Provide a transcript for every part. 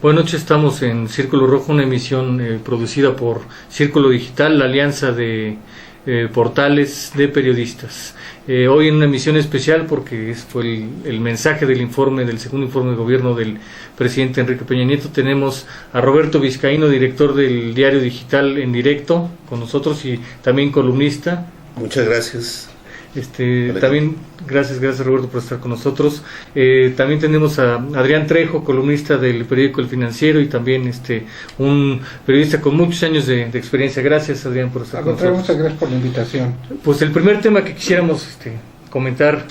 Buenas noches, estamos en Círculo Rojo, una emisión producida por Círculo Digital, la alianza de portales de periodistas. Hoy en una emisión especial porque fue el mensaje del informe, del segundo informe de gobierno del presidente Enrique Peña Nieto. Tenemos a Roberto Vizcaíno, director del diario digital En Directo, con nosotros y también columnista. Muchas gracias. También gracias Roberto por estar con nosotros. También tenemos a Adrián Trejo, columnista del periódico El Financiero y también un periodista con muchos años de experiencia. Gracias, Adrián, por estar con nosotros. Muchas gracias por la invitación. Pues el primer tema que quisiéramos comentar,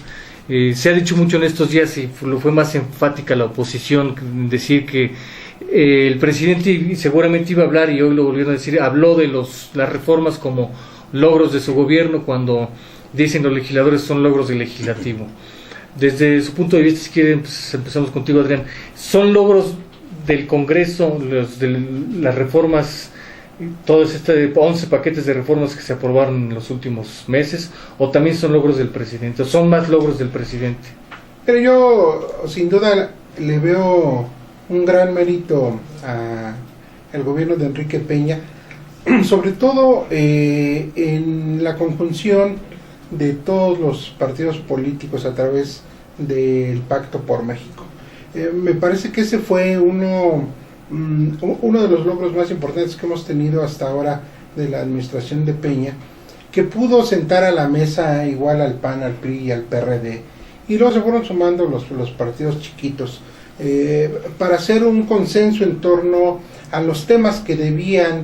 se ha dicho mucho en estos días y lo fue más enfática la oposición en decir que el presidente seguramente iba a hablar, y hoy lo volvieron a decir, habló de las reformas como logros de su gobierno, cuando dicen los legisladores son logros del legislativo. Desde su punto de vista, si quieren, pues empezamos contigo, Adrián. ¿Son logros del Congreso, de las reformas, todos 11 paquetes de reformas que se aprobaron en los últimos meses, o también son logros del presidente, o son más logros del presidente? Pero yo, sin duda, le veo un gran mérito al gobierno de Enrique Peña, sobre todo en la conjunción de todos los partidos políticos a través del Pacto por México. Me parece que ese fue uno de los logros más importantes que hemos tenido hasta ahora de la administración de Peña, que pudo sentar a la mesa igual al PAN, al PRI y al PRD, y luego se fueron sumando los partidos chiquitos para hacer un consenso en torno a los temas que debían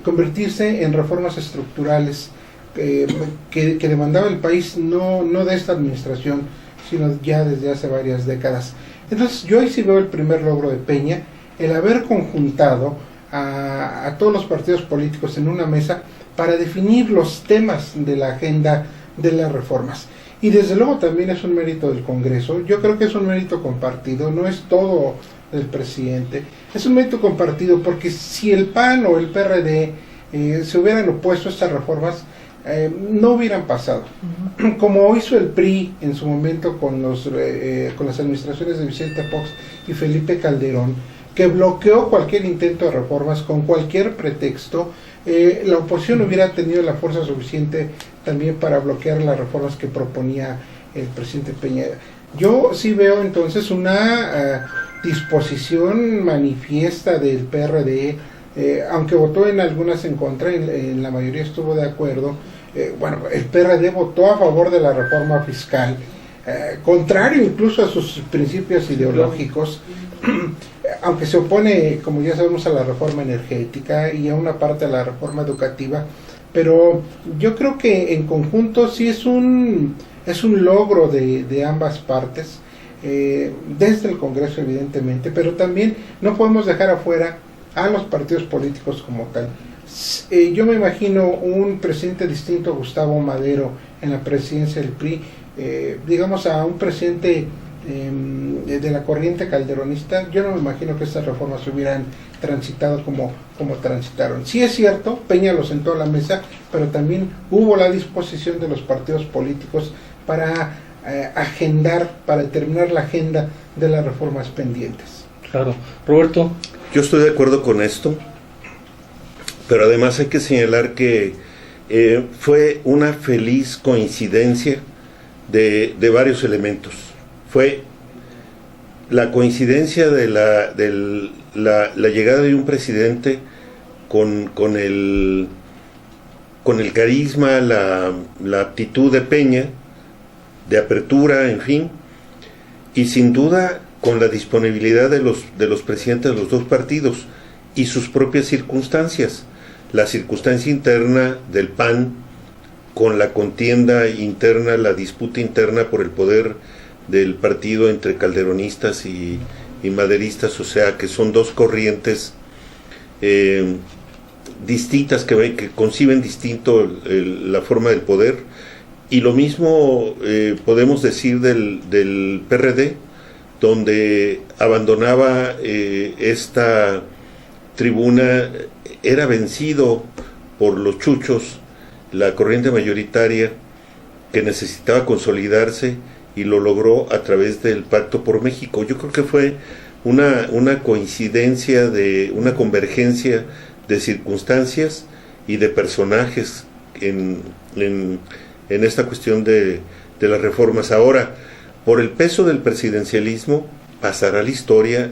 convertirse en reformas estructurales que demandaba el país, no de esta administración, sino ya desde hace varias décadas. Entonces yo ahí sí veo el primer logro de Peña, el haber conjuntado a todos los partidos políticos en una mesa para definir los temas de la agenda de las reformas. Y desde luego también es un mérito del Congreso. Yo creo que es un mérito compartido, no es todo del presidente, es un mérito compartido, porque si el PAN o el PRD se hubieran opuesto a estas reformas, no hubieran pasado, como hizo el PRI en su momento con las administraciones de Vicente Fox y Felipe Calderón, que bloqueó cualquier intento de reformas con cualquier pretexto. La oposición hubiera tenido la fuerza suficiente también para bloquear las reformas que proponía el presidente Peña. Yo sí veo entonces una disposición manifiesta del PRD, aunque votó en algunas en contra, en la mayoría estuvo de acuerdo. El PRD votó a favor de la reforma fiscal, contrario incluso a sus principios ideológicos, aunque se opone, como ya sabemos, a la reforma energética y a una parte a la reforma educativa. Pero yo creo que en conjunto sí es un logro de ambas partes, desde el Congreso evidentemente, pero también no podemos dejar afuera a los partidos políticos como tal. Yo me imagino un presidente distinto a Gustavo Madero en la presidencia del PRI, digamos a un presidente de la corriente calderonista. Yo no me imagino que estas reformas hubieran transitado como transitaron. Sí es cierto, Peña lo sentó a la mesa, pero también hubo la disposición de los partidos políticos para agendar, para terminar la agenda de las reformas pendientes. Claro. Roberto. Yo estoy de acuerdo con esto, pero además hay que señalar que fue una feliz coincidencia de varios elementos. Fue la coincidencia de la llegada de un presidente con el carisma, la aptitud de Peña, de apertura, en fin, y sin duda con la disponibilidad de los presidentes de los dos partidos y sus propias circunstancias. La circunstancia interna del PAN, con la contienda interna, la disputa interna por el poder del partido entre calderonistas y maderistas, o sea que son dos corrientes distintas que conciben distinto la forma del poder. Y lo mismo podemos decir del PRD, donde abandonaba esta tribuna, era vencido por los chuchos, la corriente mayoritaria que necesitaba consolidarse, y lo logró a través del Pacto por México. Yo creo que fue una coincidencia, una convergencia de circunstancias y de personajes en esta cuestión de las reformas. Ahora, por el peso del presidencialismo, pasará a la historia,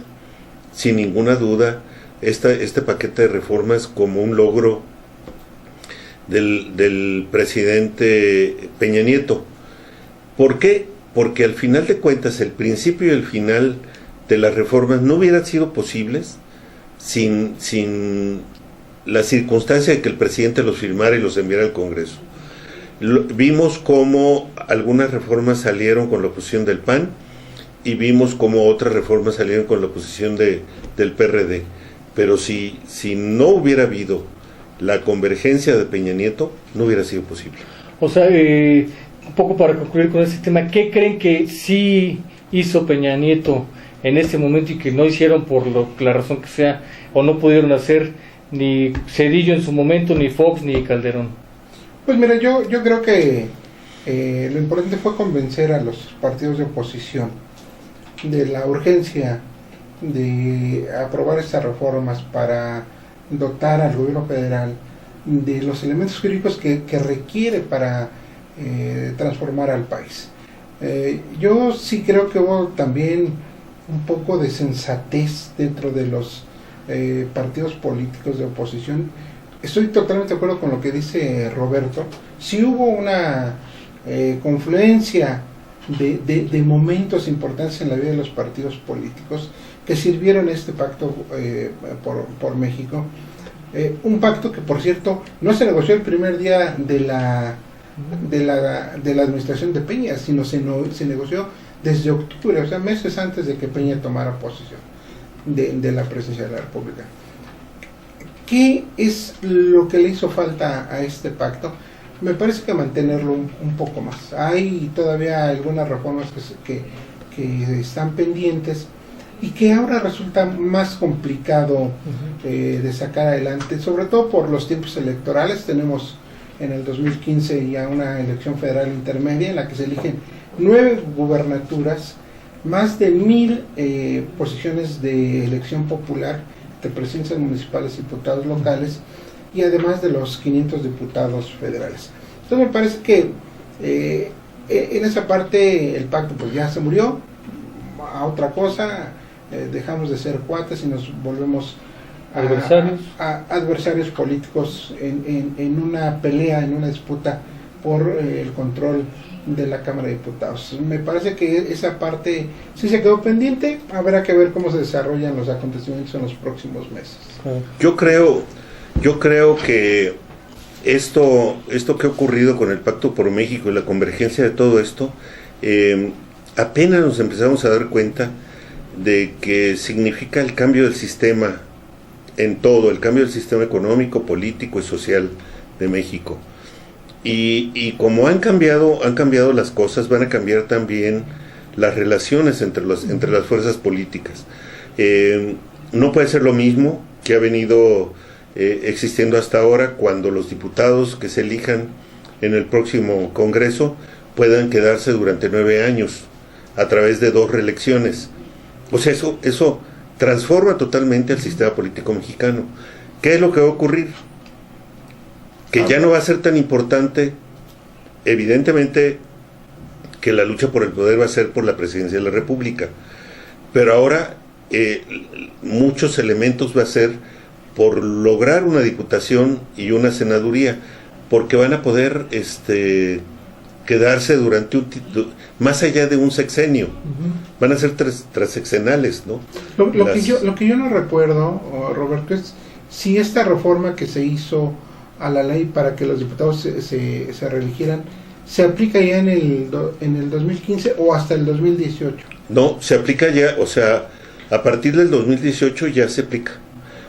sin ninguna duda, este paquete de reformas como un logro del presidente Peña Nieto. ¿Por qué? Porque al final de cuentas, el principio y el final de las reformas no hubieran sido posibles sin la circunstancia de que el presidente los firmara y los enviara al Congreso. Vimos cómo algunas reformas salieron con la oposición del PAN y vimos cómo otras reformas salieron con la oposición del PRD. Pero si no hubiera habido la convergencia de Peña Nieto, no hubiera sido posible. O sea, un poco para concluir con este tema, ¿qué creen que sí hizo Peña Nieto en ese momento y que no hicieron por la razón que sea, o no pudieron hacer ni Zedillo en su momento, ni Fox, ni Calderón? Pues mira, yo creo que lo importante fue convencer a los partidos de oposición de la urgencia de aprobar estas reformas para dotar al gobierno federal de los elementos jurídicos que requiere para transformar al país. Yo sí creo que hubo también un poco de sensatez dentro de los partidos políticos de oposición. Estoy totalmente de acuerdo con lo que dice Roberto. Sí hubo una confluencia de momentos importantes en la vida de los partidos políticos que sirvieron este pacto por México. Un pacto que, por cierto, no se negoció el primer día de la administración de Peña, sino se negoció desde octubre, o sea, meses antes de que Peña tomara posesión de la presidencia de la República. ¿Qué es lo que le hizo falta a este pacto? Me parece que mantenerlo un poco más. Hay todavía algunas reformas que están pendientes y que ahora resulta más complicado de sacar adelante, sobre todo por los tiempos electorales. Tenemos en el 2015 ya una elección federal intermedia en la que se eligen 9 gubernaturas, más de 1000 posiciones de elección popular de presidencias municipales y diputados locales, y además de los 500 diputados federales. Entonces me parece que en esa parte el pacto pues ya se murió a otra cosa. Dejamos de ser cuates y nos volvemos a adversarios políticos en una pelea, en una disputa por el control de la Cámara de Diputados. Me parece que esa parte sí se quedó pendiente. Habrá que ver cómo se desarrollan los acontecimientos en los próximos meses. Yo creo que esto que ha ocurrido con el Pacto por México y la convergencia de todo esto, apenas nos empezamos a dar cuenta de que significa el cambio del sistema en todo, el cambio del sistema económico, político y social de México. Y como han cambiado las cosas, van a cambiar también las relaciones entre las fuerzas políticas. No puede ser lo mismo que ha venido existiendo hasta ahora, cuando los diputados que se elijan en el próximo Congreso puedan quedarse durante 9 años a través de 2 reelecciones. O sea, eso transforma totalmente el sistema político mexicano. ¿Qué es lo que va a ocurrir? Que ya no va a ser tan importante, evidentemente, que la lucha por el poder va a ser por la presidencia de la República, pero ahora muchos elementos va a ser por lograr una diputación y una senaduría, porque van a poder quedarse durante más allá de un sexenio. Van a ser transeccionales, ¿no? Lo que yo no recuerdo, Roberto, es si esta reforma que se hizo a la ley para que los diputados se reeligieran se aplica ya en el 2015 o hasta el 2018. No, se aplica ya, o sea, a partir del 2018 ya se aplica.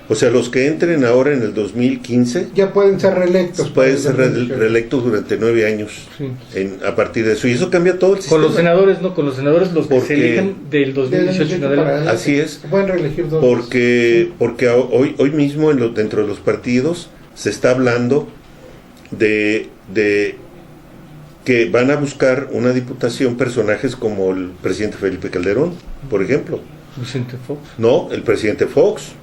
O sea, los que entren ahora en el 2015 ya pueden ser reelectos. Pueden ser reelectos durante 9 años, sí. A partir de eso. Y eso cambia todo el sistema. Con los senadores, no, con los senadores los que se eligen del 2018 en adelante. Así es. Pueden reelegir 2 porque hoy mismo dentro de los partidos se está hablando de que van a buscar una diputación personajes como el presidente Felipe Calderón, por ejemplo. Vicente Fox. No, el presidente Fox,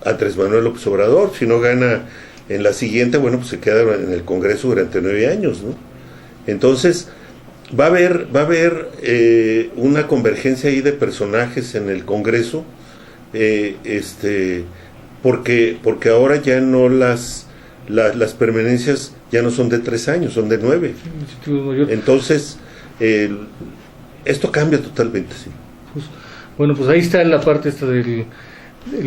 Andrés Manuel López Obrador. Si no gana en la siguiente, bueno, pues se queda en el Congreso durante 9 años, ¿no? Entonces, va a haber una convergencia ahí de personajes en el Congreso, porque ahora ya no las permanencias ya no son de 3 años, son de 9. Entonces, esto cambia totalmente, sí. Bueno, pues ahí está la parte esta del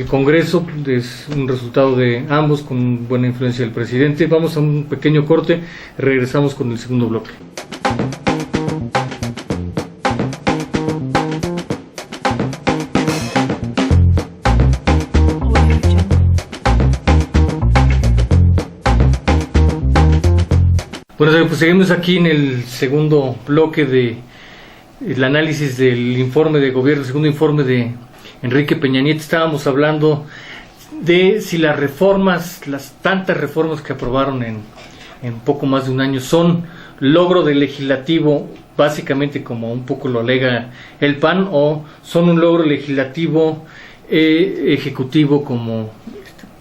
Congreso, es un resultado de ambos con buena influencia del presidente. Vamos a un pequeño corte, regresamos con el segundo bloque. Bueno, pues seguimos aquí en el segundo bloque de el análisis del informe de gobierno, el segundo informe de Enrique Peña Nieto. Estábamos hablando de si las reformas, las tantas reformas que aprobaron en poco más de un año, son logro del legislativo, básicamente como un poco lo alega el PAN, o son un logro legislativo ejecutivo como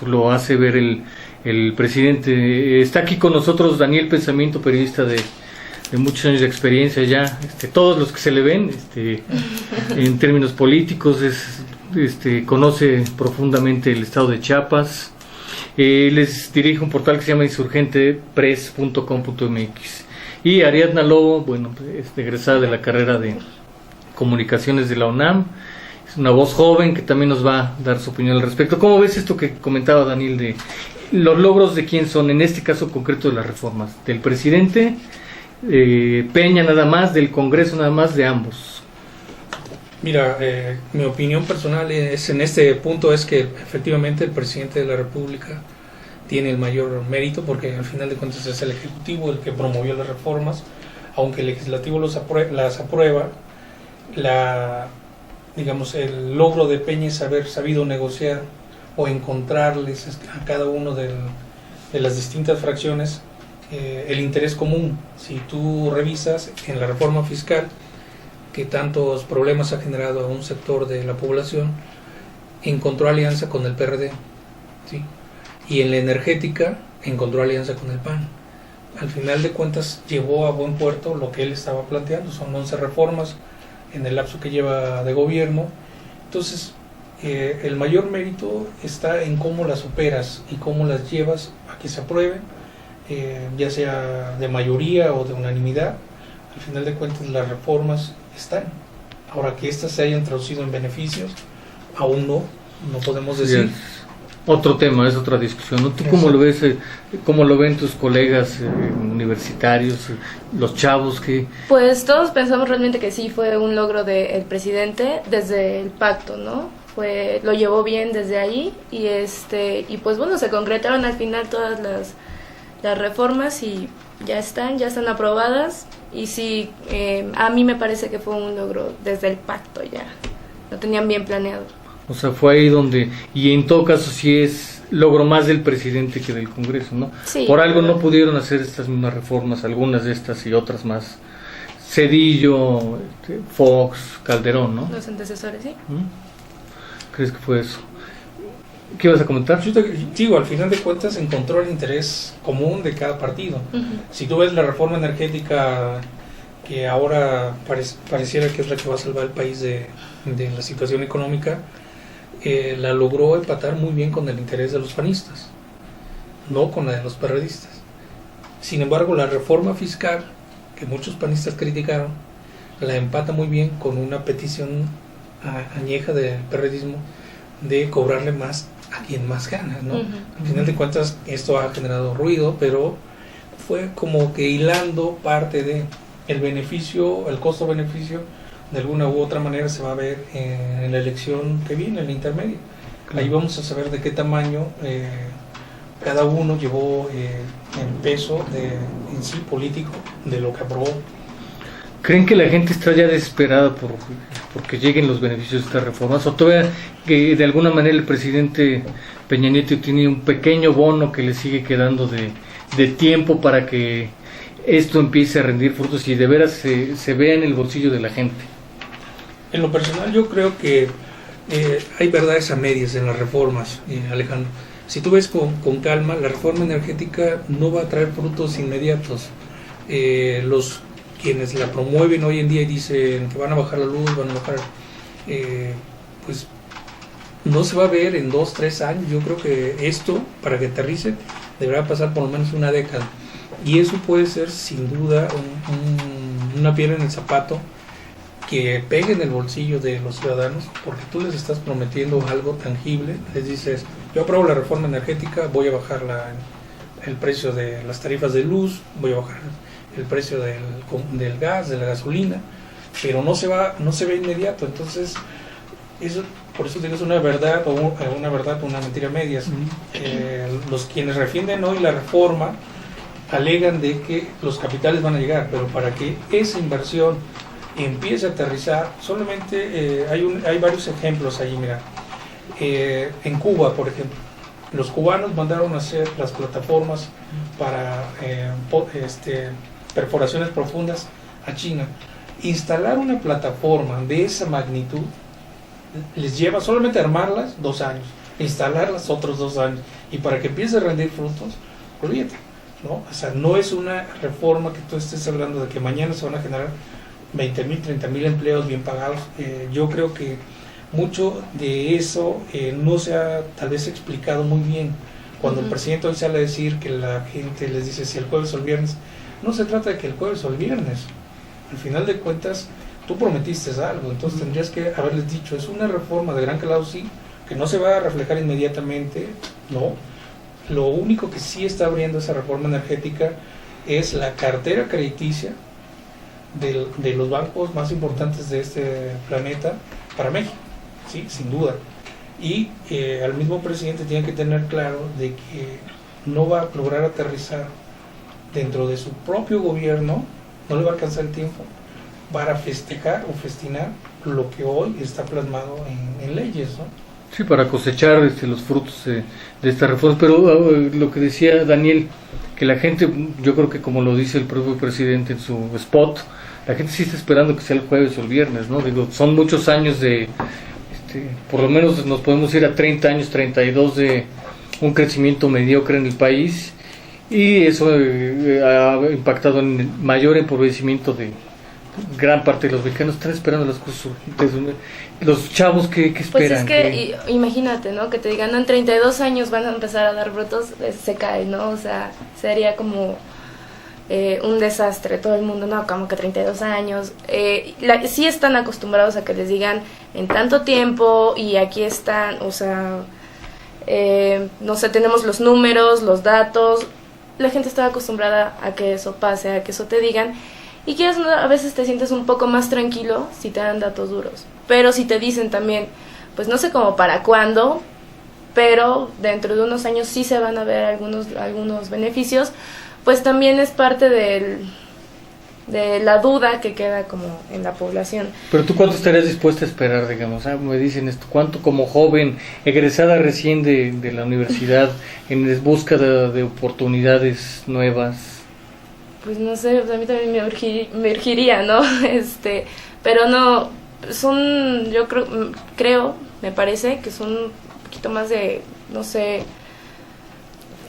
lo hace ver el presidente. Está aquí con nosotros Daniel Pensamiento, periodista de muchos años de experiencia ya, todos los que se le ven en términos políticos, conoce profundamente el estado de Chiapas. Les dirige un portal que se llama insurgentepress.com.mx. Y Ariadna Lobo, bueno, es egresada de la carrera de Comunicaciones de la UNAM, es una voz joven que también nos va a dar su opinión al respecto. ¿Cómo ves esto que comentaba Daniel de los logros de quién son, en este caso concreto de las reformas? ¿Del presidente Peña nada más, del Congreso nada más, de ambos? Mira, mi opinión personal en este punto es que efectivamente el presidente de la República tiene el mayor mérito, porque al final de cuentas es el Ejecutivo el que promovió las reformas, aunque el Legislativo las aprueba. Digamos, el logro de Peña es haber sabido negociar o encontrarles a cada uno de las distintas fracciones el interés común. Si tú revisas en la reforma fiscal, que tantos problemas ha generado a un sector de la población, encontró alianza con el PRD, ¿sí? Y en la energética encontró alianza con el PAN. Al final de cuentas llevó a buen puerto lo que él estaba planteando, son 11 reformas en el lapso que lleva de gobierno. Entonces, el mayor mérito está en cómo las operas y cómo las llevas a que se aprueben, ya sea de mayoría o de unanimidad. Al final de cuentas las reformas están. Ahora, que éstas se hayan traducido en beneficios, aún no podemos decir. Sí, otro tema, es otra discusión, ¿no? ¿Tú cómo lo ves? ¿Cómo lo ven tus colegas universitarios, los chavos que...? Pues todos pensamos realmente que sí fue un logro del presidente desde el pacto, ¿no? Lo llevó bien desde ahí y pues bueno, se concretaron al final todas las reformas y ya están aprobadas. Y sí, a mí me parece que fue un logro desde el pacto, ya lo tenían bien planeado. O sea, fue ahí donde, y en todo caso sí es logro más del presidente que del Congreso, ¿no? Sí, por algo no pudieron hacer estas mismas reformas, algunas de estas y otras más. Cedillo, Fox, Calderón, ¿no? Los antecesores, sí. ¿Crees que fue eso? ¿Qué ibas a comentar? Yo te digo, al final de cuentas encontró el interés común de cada partido. Uh-huh. Si tú ves la reforma energética, que ahora pareciera que es la que va a salvar el país de la situación económica, la logró empatar muy bien con el interés de los panistas, no con la de los perredistas. Sin embargo, la reforma fiscal, que muchos panistas criticaron, la empata muy bien con una petición añeja del perredismo de cobrarle más a quien más gana, ¿no? Uh-huh. Al final de cuentas esto ha generado ruido, pero fue como que hilando parte de el beneficio, el costo-beneficio, de alguna u otra manera se va a ver en la elección que viene, en la intermedia. Ahí vamos a saber de qué tamaño cada uno llevó en peso en sí político de lo que aprobó. ¿Creen que la gente está ya desesperada porque lleguen los beneficios de estas reformas? ¿O todavía que de alguna manera el presidente Peña Nieto tiene un pequeño bono que le sigue quedando de tiempo para que esto empiece a rendir frutos y de veras se vea en el bolsillo de la gente? En lo personal yo creo que hay verdades a medias en las reformas, Alejandro. Si tú ves con calma, la reforma energética no va a traer frutos inmediatos. Quienes la promueven hoy en día y dicen que van a bajar la luz, van a bajar, pues no se va a ver en 2-3 años. Yo creo que esto, para que aterrice, deberá pasar por lo menos una década. Y eso puede ser sin duda una piedra en el zapato que pegue en el bolsillo de los ciudadanos, porque tú les estás prometiendo algo tangible. Les dices, yo apruebo la reforma energética, voy a bajar el precio de las tarifas de luz, voy a bajar el precio del gas, de la gasolina, pero no se ve inmediato. Entonces, eso, por eso digo, es una verdad o una mentira a medias. Los quienes defienden hoy la reforma alegan de que los capitales van a llegar, pero para que esa inversión empiece a aterrizar, solamente hay varios ejemplos ahí. Mira, en Cuba, por ejemplo, los cubanos mandaron a hacer las plataformas para perforaciones profundas a China. Instalar una plataforma de esa magnitud les lleva solamente armarlas 2 años, instalarlas otros 2 años, y para que empiece a rendir frutos, olvídate, ¿no? O sea, no es una reforma que tú estés hablando de que mañana se van a generar 20,000, 30,000 empleos bien pagados. Yo creo que mucho de eso no se ha tal vez explicado muy bien. Cuando el presidente hoy sale a decir que la gente les dice si el jueves o el viernes, no se trata de que el jueves o el viernes. Al final de cuentas, tú prometiste algo, entonces tendrías que haberles dicho, es una reforma de gran calado, sí, que no se va a reflejar inmediatamente, no. Lo único que sí está abriendo esa reforma energética es la cartera crediticia de los bancos más importantes de este planeta para México, sí, sin duda. Y al mismo presidente tiene que tener claro de que no va a lograr aterrizar dentro de su propio gobierno, no le va a alcanzar el tiempo para festejar o festinar lo que hoy está plasmado en leyes, ¿no? Sí, para cosechar los frutos de esta reforma. Pero lo que decía Daniel, que la gente, yo creo que como lo dice el propio presidente en su spot, la gente sí está esperando que sea el jueves o el viernes, ¿no? Digo, son muchos años de, por lo menos nos podemos ir a 30 años, 32 de un crecimiento mediocre en el país, y eso ha impactado en el mayor empobrecimiento de gran parte de los mexicanos. Están esperando las cosas urgentes. Los chavos, ¿qué esperan? Pues es que imagínate, ¿no? Que te digan, en 32 años van a empezar a dar frutos, se cae, ¿no? O sea, sería como un desastre. Todo el mundo, no, como que 32 años. Sí están acostumbrados a que les digan en tanto tiempo y aquí están, o sea, no sé, tenemos los números, los datos. La gente está acostumbrada a que eso pase, a que eso te digan. Y quieres, a veces te sientes un poco más tranquilo si te dan datos duros. Pero si te dicen también, pues no sé cómo para cuándo, pero dentro de unos años sí se van a ver algunos beneficios, pues también es parte de la duda que queda como en la población. Pero tú, ¿cuánto estarías dispuesta a esperar, digamos? Me dicen esto, ¿cuánto como joven, egresada recién de la universidad, en búsqueda de oportunidades nuevas? Pues no sé, a mí también me urgiría, ¿no? Pero no, yo creo, me parece que son un poquito más de, no sé,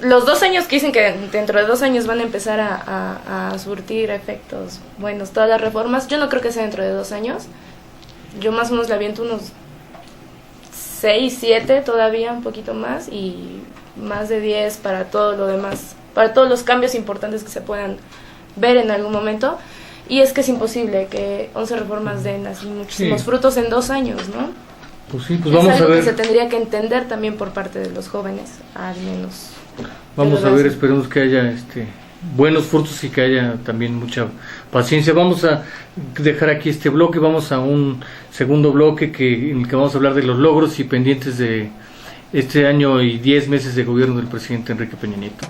los 2 años que dicen que dentro de 2 años van a empezar a surtir efectos buenos todas las reformas. Yo no creo que sea dentro de 2 años. Yo más o menos le aviento unos 6, 7 todavía, un poquito más, y más de 10 para todo lo demás, para todos los cambios importantes que se puedan ver en algún momento. Y es que es imposible que 11 reformas den así muchísimos frutos en 2 años, ¿no? Pues sí, pues vamos a ver. Es algo que se tendría que entender también por parte de los jóvenes, al menos. Vamos a ver, esperemos que haya buenos frutos y que haya también mucha paciencia. Vamos a dejar aquí este bloque, vamos a un segundo bloque en el que vamos a hablar de los logros y pendientes de este año y 10 meses de gobierno del presidente Enrique Peña Nieto.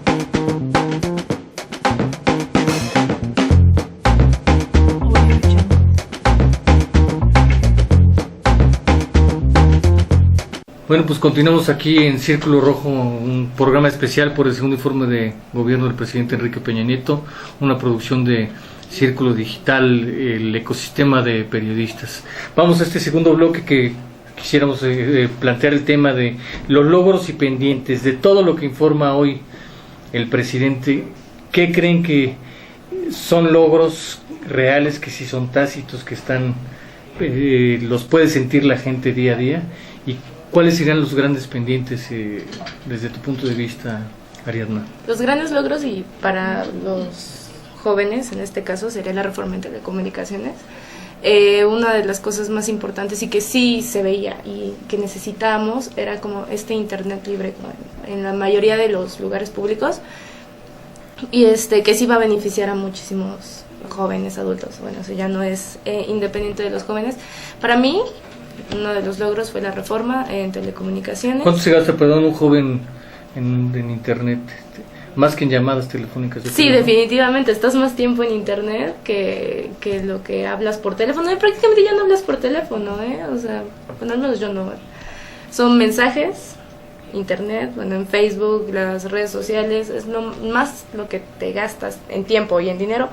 Bueno, pues continuamos aquí en Círculo Rojo, un programa especial por el segundo informe de gobierno del presidente Enrique Peña Nieto, una producción de Círculo Digital, el ecosistema de periodistas. Vamos a este segundo bloque que quisiéramos plantear el tema de los logros y pendientes de todo lo que informa hoy el presidente. ¿Qué creen que son logros reales, que si son tácitos, que están los puede sentir la gente día a día? ¿Y cuáles serían los grandes pendientes desde tu punto de vista, Ariadna? Los grandes logros, y para los jóvenes en este caso, sería la reforma en telecomunicaciones. Una de las cosas más importantes y que sí se veía y que necesitábamos era como este internet libre en la mayoría de los lugares públicos, y que sí va a beneficiar a muchísimos jóvenes, adultos. Bueno, eso ya no es independiente de los jóvenes. Para mí, uno de los logros fue la reforma en telecomunicaciones. ¿Cuánto se gasta, perdón, un joven en internet? Más que en llamadas telefónicas. Sí, creo, ¿no? Definitivamente, estás más tiempo en internet que lo que hablas por teléfono. Y prácticamente ya no hablas por teléfono, o sea, bueno, al menos yo no. Son mensajes, internet, bueno, en Facebook, las redes sociales, es más lo que te gastas en tiempo y en dinero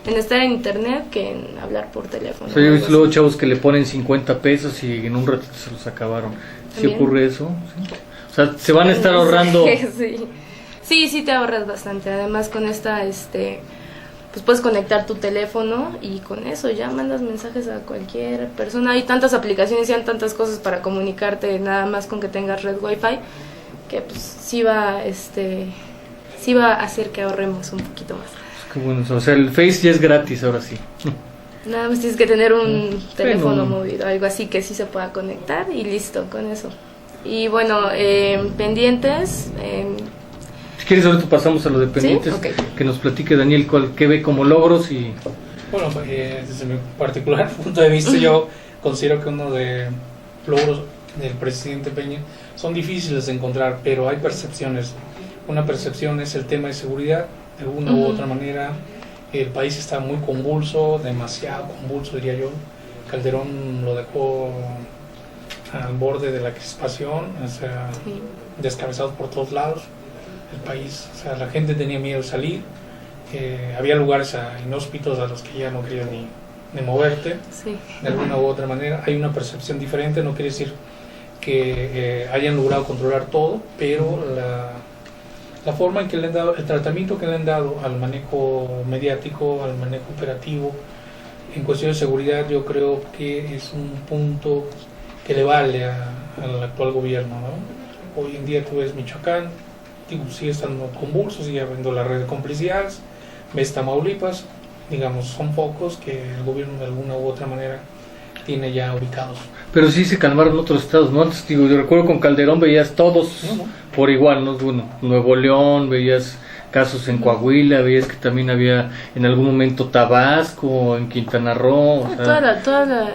en estar en internet que en hablar por teléfono. O sea, yo he visto luego chavos que le ponen 50 pesos y en un ratito se los acabaron. ¿Sí ocurre eso? ¿Sí? O sea, se van a estar ahorrando... Sí, te ahorras bastante. Además, con esta, pues puedes conectar tu teléfono y con eso ya mandas mensajes a cualquier persona. Hay tantas aplicaciones y hay tantas cosas para comunicarte, nada más con que tengas red Wi-Fi, que pues sí va a hacer que ahorremos un poquito más. Qué bueno, o sea, el Face ya es gratis ahora sí. Nada más tienes que tener un teléfono móvil o algo así que sí se pueda conectar y listo con eso. Y bueno, pendientes... Si quieres, ahorita pasamos a lo de pendientes. ¿Sí? Okay. Que nos platique Daniel qué ve como logros y... Bueno, desde mi particular punto de vista, yo considero que uno de logros del presidente Peña son difíciles de encontrar, pero hay percepciones. Una percepción es el tema de seguridad. De una u otra manera, el país está muy convulso, demasiado convulso, diría yo. Calderón lo dejó al borde de la crispación, o sea, descabezado por todos lados. El país, o sea, la gente tenía miedo de salir, había lugares inhóspitos a los que ya no querías ni moverte, de alguna u otra manera. Hay una percepción diferente, no quiere decir que hayan logrado controlar todo, pero la forma en que le han dado, el tratamiento que le han dado al manejo mediático, al manejo operativo, en cuestión de seguridad, yo creo que es un punto que le vale al actual gobierno, ¿no? Hoy en día tú ves Michoacán, sigue estando convulso, sigue habiendo la red de complicidades, ves Tamaulipas, digamos, son pocos que el gobierno de alguna u otra manera tiene ya ubicados. Pero sí se calmaron otros estados, ¿no? Antes, yo recuerdo con Calderón veías todos por igual, ¿no? Bueno, Nuevo León, veías casos en Coahuila, veías que también había en algún momento Tabasco, en Quintana Roo, o sea,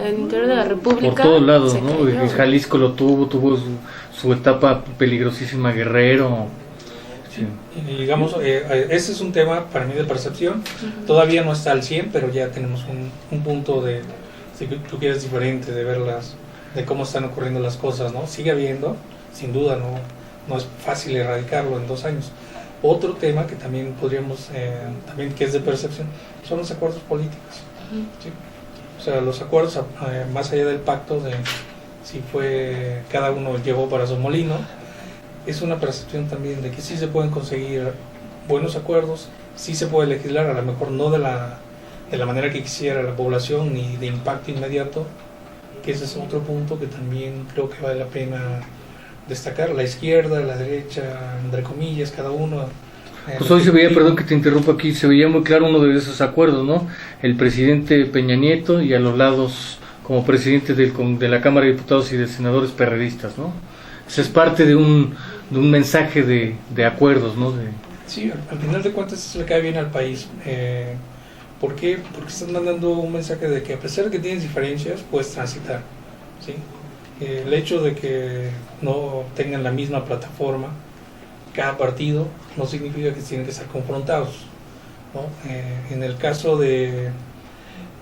el interior de la República. Por todos lados, ¿no? Jalisco lo tuvo su etapa peligrosísima, Guerrero. Sí. Y digamos, ese es un tema para mí de percepción. Todavía no está al 100, pero ya tenemos un punto de, si tú quieres, diferente de verlas, de cómo están ocurriendo las cosas, ¿no? Sigue habiendo, sin duda, no es fácil erradicarlo en 2 años. Otro tema que también podríamos, también que es de percepción, son los acuerdos políticos. ¿Sí? O sea, los acuerdos, más allá del pacto de si fue cada uno llevó para su molino, es una percepción también de que sí se pueden conseguir buenos acuerdos, sí se puede legislar, a lo mejor no de la manera que quisiera la población ni de impacto inmediato, que ese es otro punto que también creo que vale la pena destacar. La izquierda, la derecha, entre comillas, cada uno. Pues hoy se veía, perdón que te interrumpa aquí, se veía muy claro uno de esos acuerdos, ¿no? El presidente Peña Nieto y a los lados como presidente de la Cámara de Diputados y de Senadores perredistas, ¿no? Eso es parte de un mensaje de acuerdos, ¿no? Sí, al final de cuentas eso le cae bien al país. ¿Por qué? Porque están mandando un mensaje de que a pesar de que tienes diferencias, puedes transitar, ¿sí? El hecho de que no tengan la misma plataforma cada partido no significa que tienen que estar confrontados, ¿no? En el caso de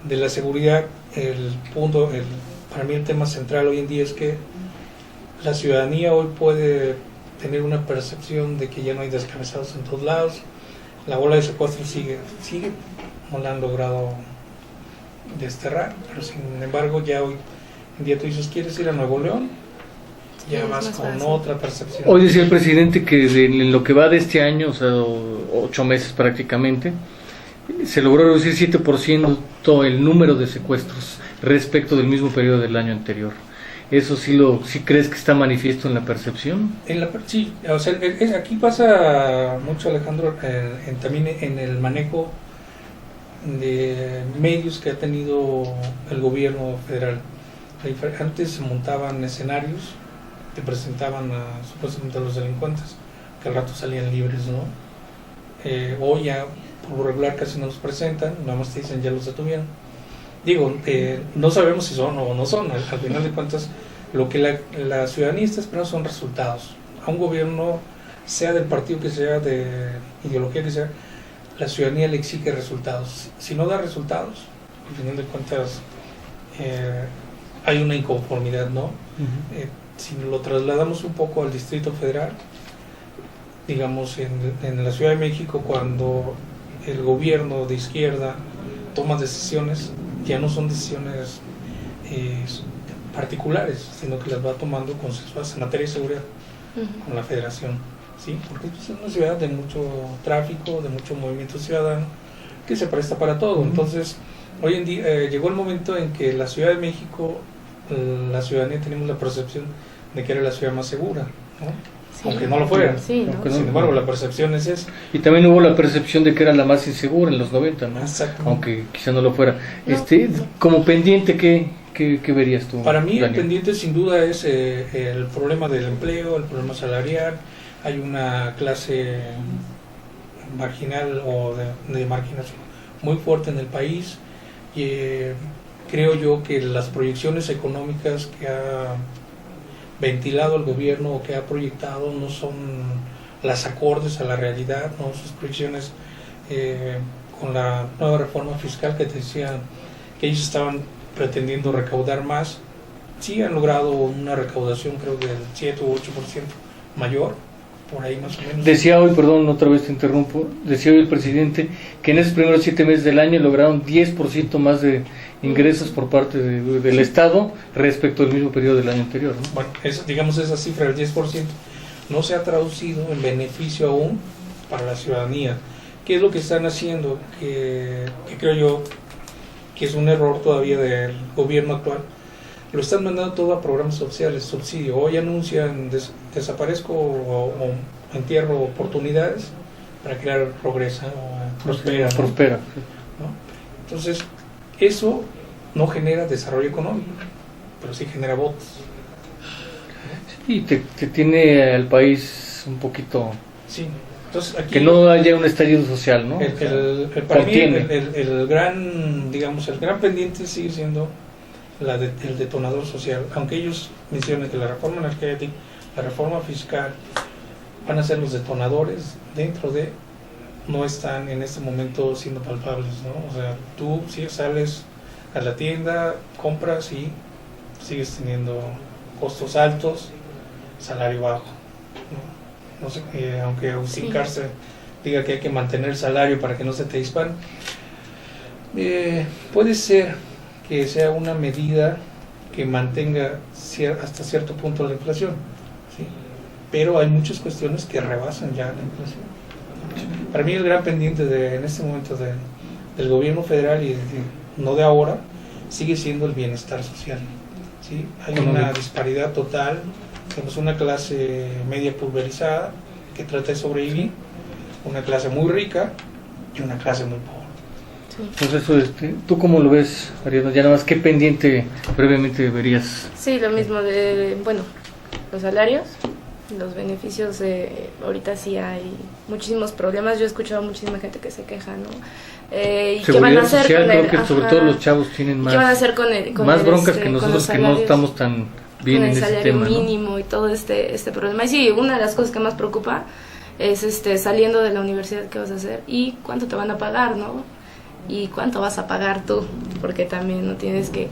la seguridad, para mí el tema central hoy en día es que la ciudadanía hoy puede tener una percepción de que ya no hay descabezados en todos lados. La ola de secuestros sigue, no la han logrado desterrar, pero sin embargo ya hoy Un día tú dices, ¿quieres ir a Nuevo León? Ya es vas más con fácil. otra percepción. Hoy decía el presidente que en lo que va de este año, o sea, 8 meses prácticamente, se logró reducir 7% el número de secuestros respecto del mismo periodo del año anterior. ¿Eso sí crees que está manifiesto en la percepción? Sí, o sea, aquí pasa mucho, Alejandro, también en el manejo de medios que ha tenido el gobierno federal. Antes se montaban escenarios, te presentaban supuestamente a los delincuentes, que al rato salían libres, ¿no? Hoy ya por lo regular casi no los presentan, nada más te dicen ya los detuvieron. Digo, no sabemos si son o no son, al final de cuentas lo que la ciudadanía está esperando son resultados. A un gobierno, sea del partido que sea, de ideología que sea, la ciudadanía le exige resultados. Si no da resultados, al final de cuentas hay una inconformidad, ¿no? Si lo trasladamos un poco al Distrito Federal, digamos en la Ciudad de México, cuando el gobierno de izquierda toma decisiones, ya no son decisiones particulares, sino que las va tomando consensuadas en materia de seguridad con la federación, ¿sí? Porque es una ciudad de mucho tráfico, de mucho movimiento ciudadano, que se presta para todo. Entonces, hoy en día llegó el momento en que la Ciudad de México, la ciudadanía tenemos la percepción de que era la ciudad más segura, ¿no? Sí. Aunque no lo fuera. Sí, ¿no? Aunque Sin embargo, la percepción es esa. Y también hubo la percepción de que era la más insegura en los 90, ¿no? Exacto. Aunque quizá no lo fuera. No. Como pendiente, ¿qué verías tú? Para mí el Daniel? pendiente sin duda es el problema del empleo, el problema salarial. Hay una clase marginal o de marginación muy fuerte en el país, y creo yo que las proyecciones económicas que ha ventilado el gobierno o que ha proyectado no son las acordes a la realidad, ¿no? Sus proyecciones con la nueva reforma fiscal que te decían que ellos estaban pretendiendo recaudar más, sí han logrado una recaudación creo del 7 u 8% mayor, por ahí más o menos. Decía hoy, perdón, otra vez te interrumpo, decía hoy el presidente que en esos primeros 7 meses del año lograron 10% más de ingresos por parte del Estado respecto al mismo periodo del año anterior, ¿no? Bueno, digamos esa cifra del 10% no se ha traducido en beneficio aún para la ciudadanía. ¿Qué es lo que están haciendo? Que creo yo que es un error todavía del gobierno actual. Lo están mandando todo a programas sociales, subsidio. Hoy anuncian desaparezco o entierro oportunidades para crear progresa o prospera. Prospera. ¿No? Entonces, eso no genera desarrollo económico, pero sí genera votos. Y te tiene al país un poquito... Sí. Entonces, aquí Que no haya un estallido social, ¿no? Para mí contiene. el gran pendiente sigue siendo el detonador social, aunque ellos mencionan que la reforma energética, la reforma fiscal van a ser los detonadores, dentro de no están en este momento siendo palpables, ¿no? O sea, tú sí sales a la tienda, compras y sigues teniendo costos altos, salario bajo, ¿no? No sé, aunque Agustín Sí. Cárcel diga que hay que mantener el salario para que no se te disparen, puede ser que sea una medida que mantenga hasta cierto punto la inflación, ¿sí? Pero hay muchas cuestiones que rebasan ya la inflación. Para mí el gran pendiente en este momento del gobierno federal y no de ahora sigue siendo el bienestar social, ¿sí? Hay una disparidad total. Tenemos una clase media pulverizada que trata de sobrevivir, una clase muy rica y una clase muy pobre. Pues eso, ¿tú cómo lo ves, Ariadna? Ya nada más, ¿qué pendiente brevemente verías? Sí, lo mismo bueno, los salarios, los beneficios, ahorita sí hay muchísimos problemas. Yo he escuchado a muchísima gente que se queja, ¿no? ¿Y qué van a Seguridad hacer social, con creo que sobre todo los chavos tienen ¿Qué van a más, hacer con más el, broncas que con nosotros los que no salarios? estamos tan bien Con en el ese salario tema, ¿no? mínimo y todo este problema. Y sí, una de las cosas que más preocupa es saliendo de la universidad, ¿qué vas a hacer? ¿Y cuánto te van a pagar, no? ¿Y cuánto vas a pagar tú? Porque también no tienes que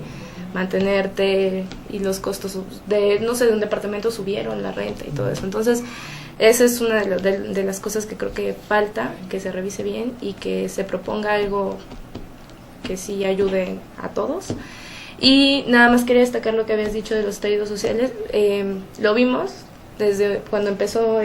mantenerte, y los costos de un departamento subieron, la renta y todo eso. Entonces, esa es una de las cosas que creo que falta, que se revise bien y que se proponga algo que sí ayude a todos. Y nada más quería destacar lo que habías dicho de los estallidos sociales. Lo vimos desde cuando empezó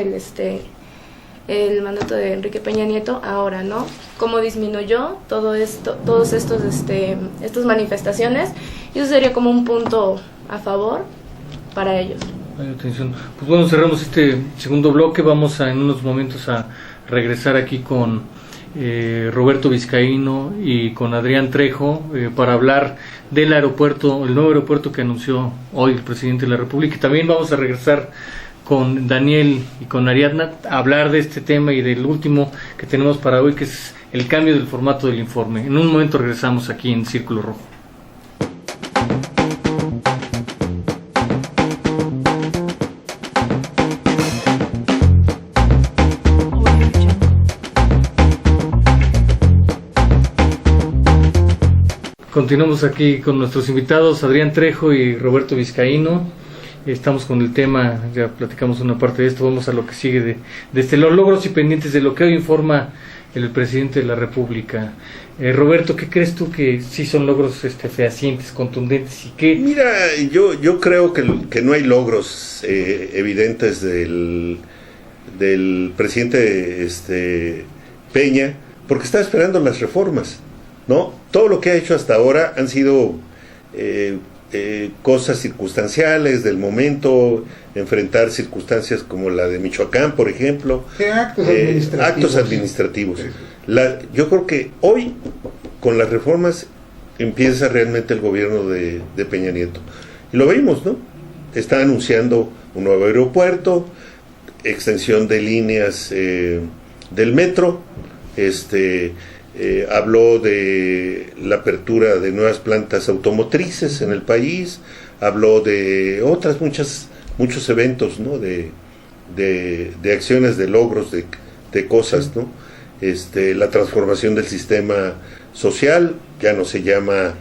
el mandato de Enrique Peña Nieto, ahora, ¿no? Cómo disminuyó todo esto, todos estas manifestaciones, y eso sería como un punto a favor para ellos. Atención. Pues bueno, cerramos este segundo bloque. Vamos en unos momentos a regresar aquí con Roberto Vizcaíno y con Adrián Trejo para hablar del aeropuerto, el nuevo aeropuerto que anunció hoy el presidente de la República. Y también vamos a regresar con Daniel y con Ariadna a hablar de este tema y del último que tenemos para hoy, que es el cambio del formato del informe. En un momento regresamos aquí en Círculo Rojo. Continuamos aquí con nuestros invitados Adrián Trejo y Roberto Vizcaíno. Estamos con el tema, ya platicamos una parte de esto, vamos a lo que sigue de los logros y pendientes de lo que hoy informa el presidente de la República. Roberto, ¿qué crees tú que sí son logros fehacientes, contundentes? ¿Y qué? Mira, yo creo que no hay logros evidentes del presidente Peña, porque está esperando las reformas, ¿no? Todo lo que ha hecho hasta ahora han sido cosas circunstanciales del momento, enfrentar circunstancias como la de Michoacán, por ejemplo, actos administrativos. Yo creo que hoy, con las reformas, empieza realmente el gobierno de Peña Nieto. Y lo vimos, ¿no? Está anunciando un nuevo aeropuerto, extensión de líneas del metro, habló de la apertura de nuevas plantas automotrices en el país, habló de otras muchos eventos, ¿no? de acciones, de logros, de cosas, ¿no? La transformación del sistema social, ya no se llama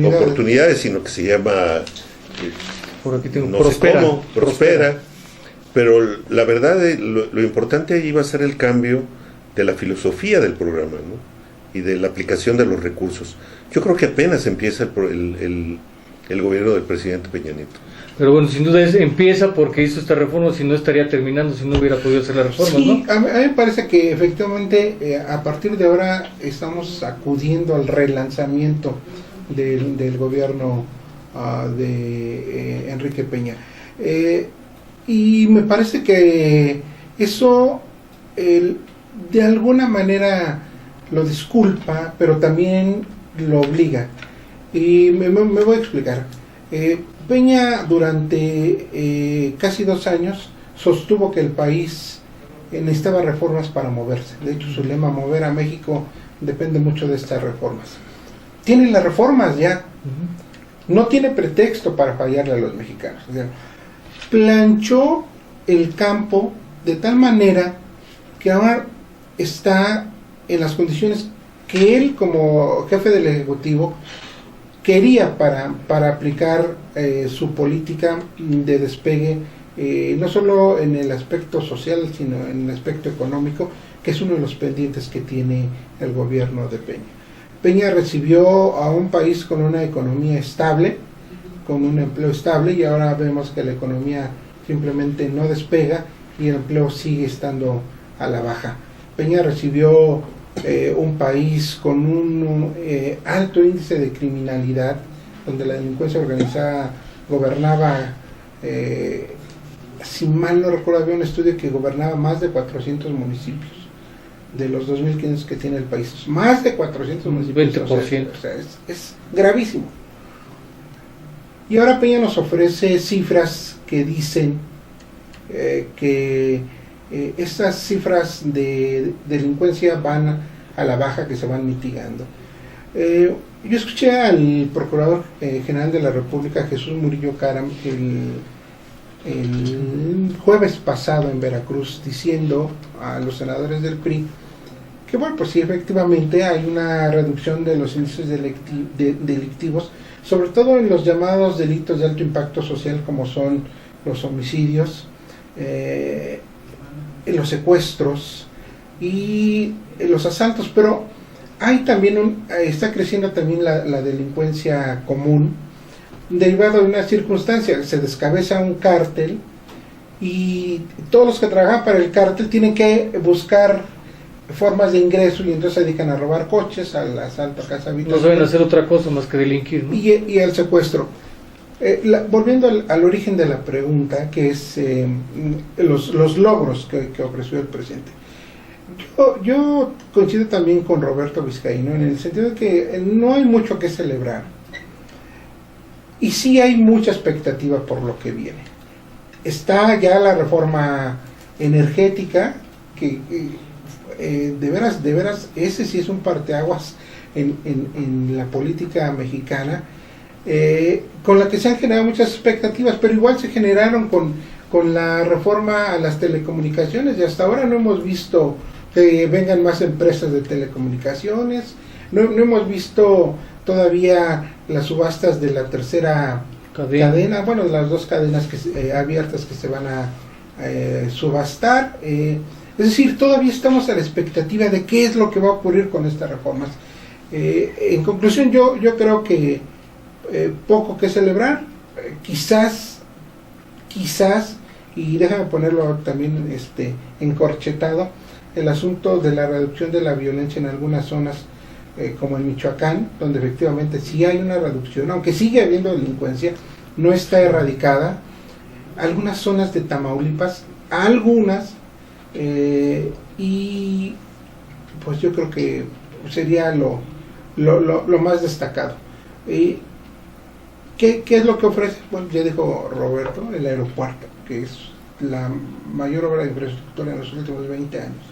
oportunidades, sino que se llama por aquí tengo, no prospera, sé cómo, prospera. Pero la verdad, lo importante ahí va a ser el cambio de la filosofía del programa, ¿no? Y de la aplicación de los recursos. Yo creo que apenas empieza el gobierno del presidente Peña Nieto. Pero bueno, sin duda empieza porque hizo esta reforma, si no estaría terminando, si no hubiera podido hacer la reforma, sí, ¿no? A mí me parece que efectivamente a partir de ahora estamos acudiendo al relanzamiento del gobierno de Enrique Peña. Y me parece que eso de alguna manera lo disculpa, pero también lo obliga. Y me voy a explicar. Peña durante casi 2 años sostuvo que el país necesitaba reformas para moverse. De hecho, su lema, mover a México, depende mucho de estas reformas. Tienen las reformas ya. No tiene pretexto para fallarle a los mexicanos. O sea, planchó el campo de tal manera que ahora está en las condiciones que él, como jefe del Ejecutivo, quería para aplicar su política de despegue, no solo en el aspecto social, sino en el aspecto económico, que es uno de los pendientes que tiene el gobierno de Peña. Peña recibió a un país con una economía estable, con un empleo estable, y ahora vemos que la economía simplemente no despega y el empleo sigue estando a la baja. Peña recibió un país con un alto índice de criminalidad, donde la delincuencia organizada gobernaba, si mal no recuerdo, había un estudio que gobernaba más de 400 municipios de los 2.500 que tiene el país, más de 400 municipios, 20%. o sea, es gravísimo. Y ahora Peña nos ofrece cifras que dicen que estas cifras de delincuencia van a la baja, que se van mitigando. Yo escuché al Procurador General de la República, Jesús Murillo Caram, el jueves pasado en Veracruz, diciendo a los senadores del PRI que, bueno, pues sí, efectivamente hay una reducción de los índices delictivos, sobre todo en los llamados delitos de alto impacto social, como son los homicidios, los secuestros y los asaltos, pero hay también está creciendo también la delincuencia común, derivado de una circunstancia. Se descabeza un cártel y todos los que trabajan para el cártel tienen que buscar formas de ingreso y entonces se dedican a robar coches, al asalto a casa habitación. No saben hacer otra cosa más que delinquir, ¿no? Y al secuestro. Volviendo al origen de la pregunta, que es los logros que ofreció el presidente. Yo coincido también con Roberto Vizcaíno en el sentido de que no hay mucho que celebrar y sí hay mucha expectativa por lo que viene. Está ya la reforma energética que de veras ese sí es un parteaguas en la política mexicana, con la que se han generado muchas expectativas, pero igual se generaron con la reforma a las telecomunicaciones y hasta ahora no hemos visto que vengan más empresas de telecomunicaciones, no hemos visto todavía las subastas de la tercera cadena, bueno, de las dos cadenas abiertas que se van a subastar, es decir, todavía estamos a la expectativa de qué es lo que va a ocurrir con estas reformas. En conclusión, yo creo que poco que celebrar, quizás, y déjame ponerlo también encorchetado, el asunto de la reducción de la violencia en algunas zonas, como en Michoacán, donde efectivamente sí hay una reducción, aunque sigue habiendo delincuencia, no está erradicada. Algunas zonas de Tamaulipas, algunas, y pues yo creo que sería lo más destacado. ¿Qué es lo que ofrece? Bueno, ya dijo Roberto, el aeropuerto, que es la mayor obra de infraestructura en los últimos 20 años.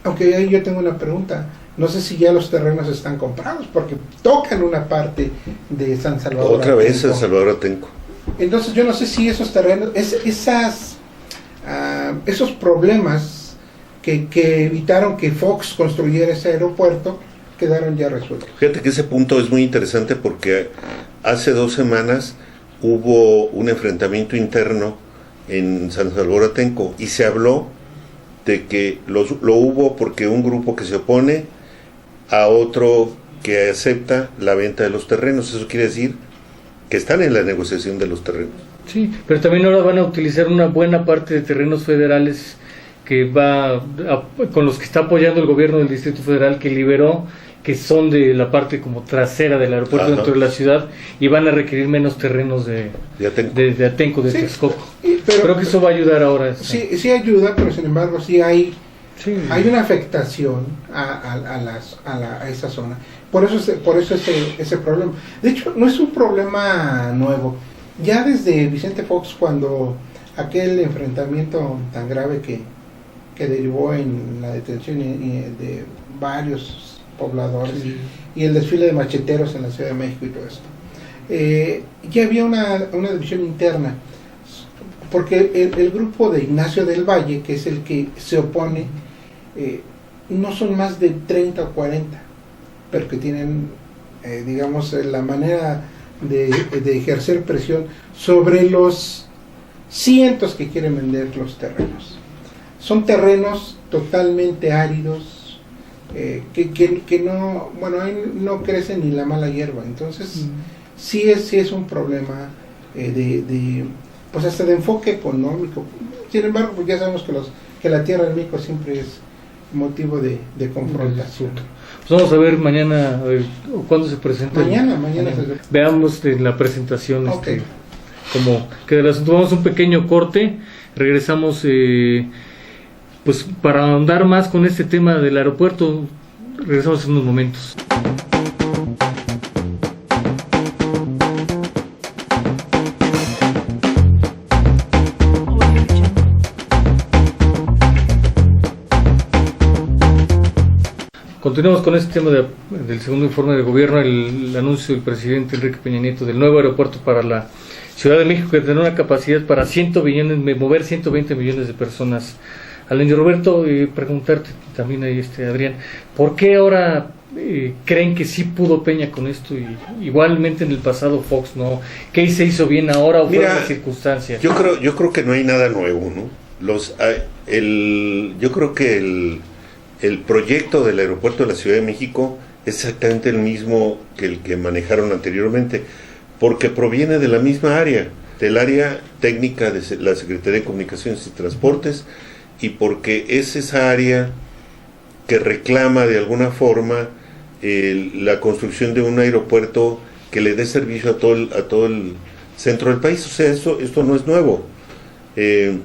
Aunque ahí yo tengo una pregunta, no sé si ya los terrenos están comprados, porque tocan una parte de San Salvador. Otra vez San Salvador Atenco. Entonces yo no sé si esos terrenos, esos problemas que evitaron que Fox construyera ese aeropuerto, quedaron ya resueltos. Fíjate que ese punto es muy interesante porque hace 2 semanas hubo un enfrentamiento interno en San Salvador Atenco y se habló de que lo hubo porque un grupo que se opone a otro que acepta la venta de los terrenos. Eso quiere decir que están en la negociación de los terrenos. Sí, pero también ahora van a utilizar una buena parte de terrenos federales que con los que está apoyando el gobierno del Distrito Federal, que liberó, que son de la parte como trasera del aeropuerto. Ajá. Dentro de la ciudad, y van a requerir menos terrenos de Atenco, de Texcoco. Creo que eso va a ayudar ahora. Sí ayuda, pero sin embargo sí hay una afectación a esa zona. Por eso ese problema. De hecho, no es un problema nuevo. Ya desde Vicente Fox, cuando aquel enfrentamiento tan grave que derivó en la detención de varios pobladores y el desfile de macheteros en la Ciudad de México y todo esto, ya había una división interna, porque el grupo de Ignacio del Valle, que es el que se opone, no son más de 30 o 40, pero que tienen, digamos, la manera de ejercer presión sobre los cientos que quieren vender los terrenos. Son terrenos totalmente áridos, que no, bueno, ahí no crece ni la mala hierba. Entonces sí es un problema pues hasta de enfoque económico. Sin embargo, pues ya sabemos que la tierra del México siempre es motivo de confrontación. Pues vamos a ver mañana, ¿cuándo se presenta? Mañana. Veamos la presentación, okay. Como que del asunto. Vamos a un pequeño corte, regresamos pues para ahondar más con este tema del aeropuerto. Regresamos en unos momentos. Continuamos con este tema del segundo informe de gobierno, el anuncio del presidente Enrique Peña Nieto del nuevo aeropuerto para la Ciudad de México, que tendrá una capacidad para mover 120 millones de personas al año. Roberto, preguntarte también ahí, Adrián, ¿por qué ahora creen que sí pudo Peña con esto y igualmente en el pasado Fox no? ¿Qué se hizo bien ahora o fueron las circunstancias? Yo creo que no hay nada nuevo, ¿no? Yo creo que el proyecto del aeropuerto de la Ciudad de México es exactamente el mismo que el que manejaron anteriormente, porque proviene de la misma área, del área técnica de la Secretaría de Comunicaciones y Transportes, y porque es esa área que reclama de alguna forma la construcción de un aeropuerto que le dé servicio a todo el centro del país. O sea, esto no es nuevo. ¿Qué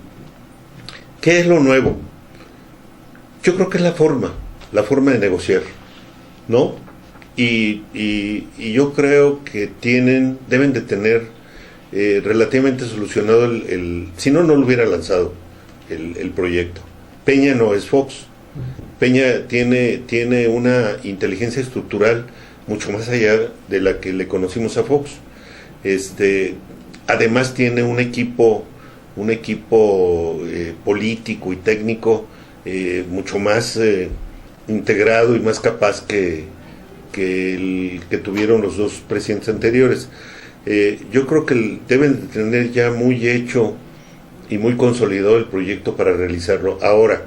es lo nuevo? Yo creo que es la forma de negociar, ¿no? Y yo creo que deben de tener relativamente solucionado si no lo hubiera lanzado el proyecto. Peña no es Fox. Peña tiene una inteligencia estructural mucho más allá de la que le conocimos a Fox. Además tiene un equipo político y técnico mucho más integrado y más capaz que el que tuvieron los dos presidentes anteriores. Yo creo que deben de tener ya muy hecho y muy consolidado el proyecto para realizarlo. Ahora,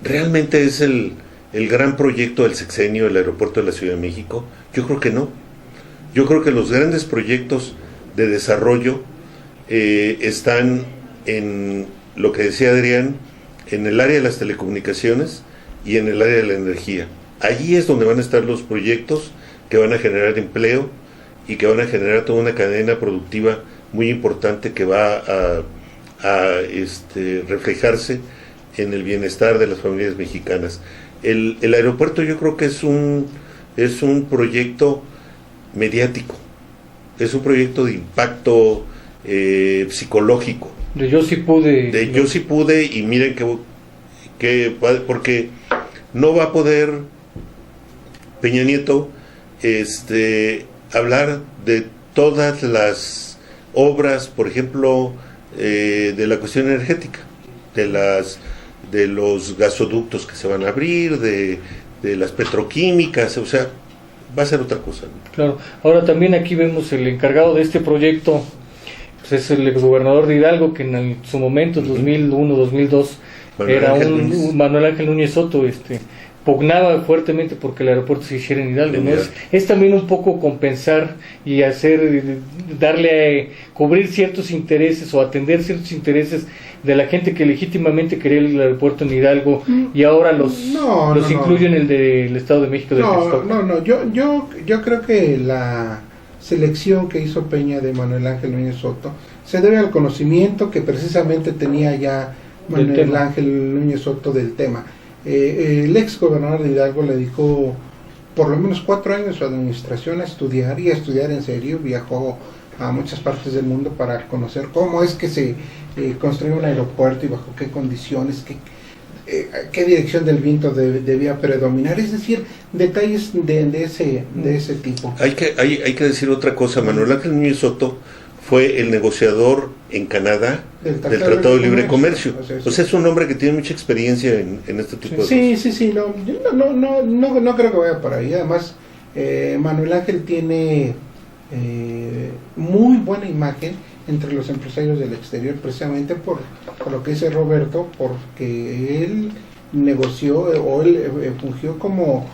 ¿realmente es el gran proyecto del sexenio del aeropuerto de la Ciudad de México? Yo creo que no. Yo creo que los grandes proyectos de desarrollo están en lo que decía Adrián, en el área de las telecomunicaciones y en el área de la energía. Allí es donde van a estar los proyectos que van a generar empleo y que van a generar toda una cadena productiva muy importante que va a reflejarse en el bienestar de las familias mexicanas. El aeropuerto yo creo que es un proyecto mediático, es un proyecto de impacto psicológico. Yo sí pude. Yo sí pude, y miren porque no va a poder Peña Nieto hablar de todas las obras, por ejemplo, de la cuestión energética, de los gasoductos que se van a abrir, de las petroquímicas, o sea, va a ser otra cosa, ¿no? Claro. Ahora también aquí vemos el encargado de este proyecto, pues es el exgobernador de Hidalgo, que en su momento, 2001, 2002, era Manuel Ángel Núñez Soto, pugnaba fuertemente porque el aeropuerto se hiciera en Hidalgo, ¿no? Es también un poco compensar y cubrir ciertos intereses o atender ciertos intereses de la gente que legítimamente quería el aeropuerto en Hidalgo y ahora los incluyen en el del Estado de México. Yo creo que la selección que hizo Peña de Manuel Ángel Núñez Soto se debe al conocimiento que precisamente tenía ya Manuel Ángel Núñez Soto del tema. El ex gobernador de Hidalgo le dedicó por lo menos 4 años de su administración a estudiar en serio. Viajó a muchas partes del mundo para conocer cómo es que se construyó un aeropuerto y bajo qué condiciones, qué dirección del viento debía predominar, es decir, detalles de ese tipo. Hay que decir otra cosa. Manuel Ángel Núñez Soto fue el negociador en Canadá del Tratado de Libre Comercio. O sea, es un hombre que tiene mucha experiencia en este tipo de cosas. Sí, no creo que vaya por ahí. Además, Manuel Ángel tiene muy buena imagen entre los empresarios del exterior, precisamente por lo que dice Roberto, porque él negoció o él fungió como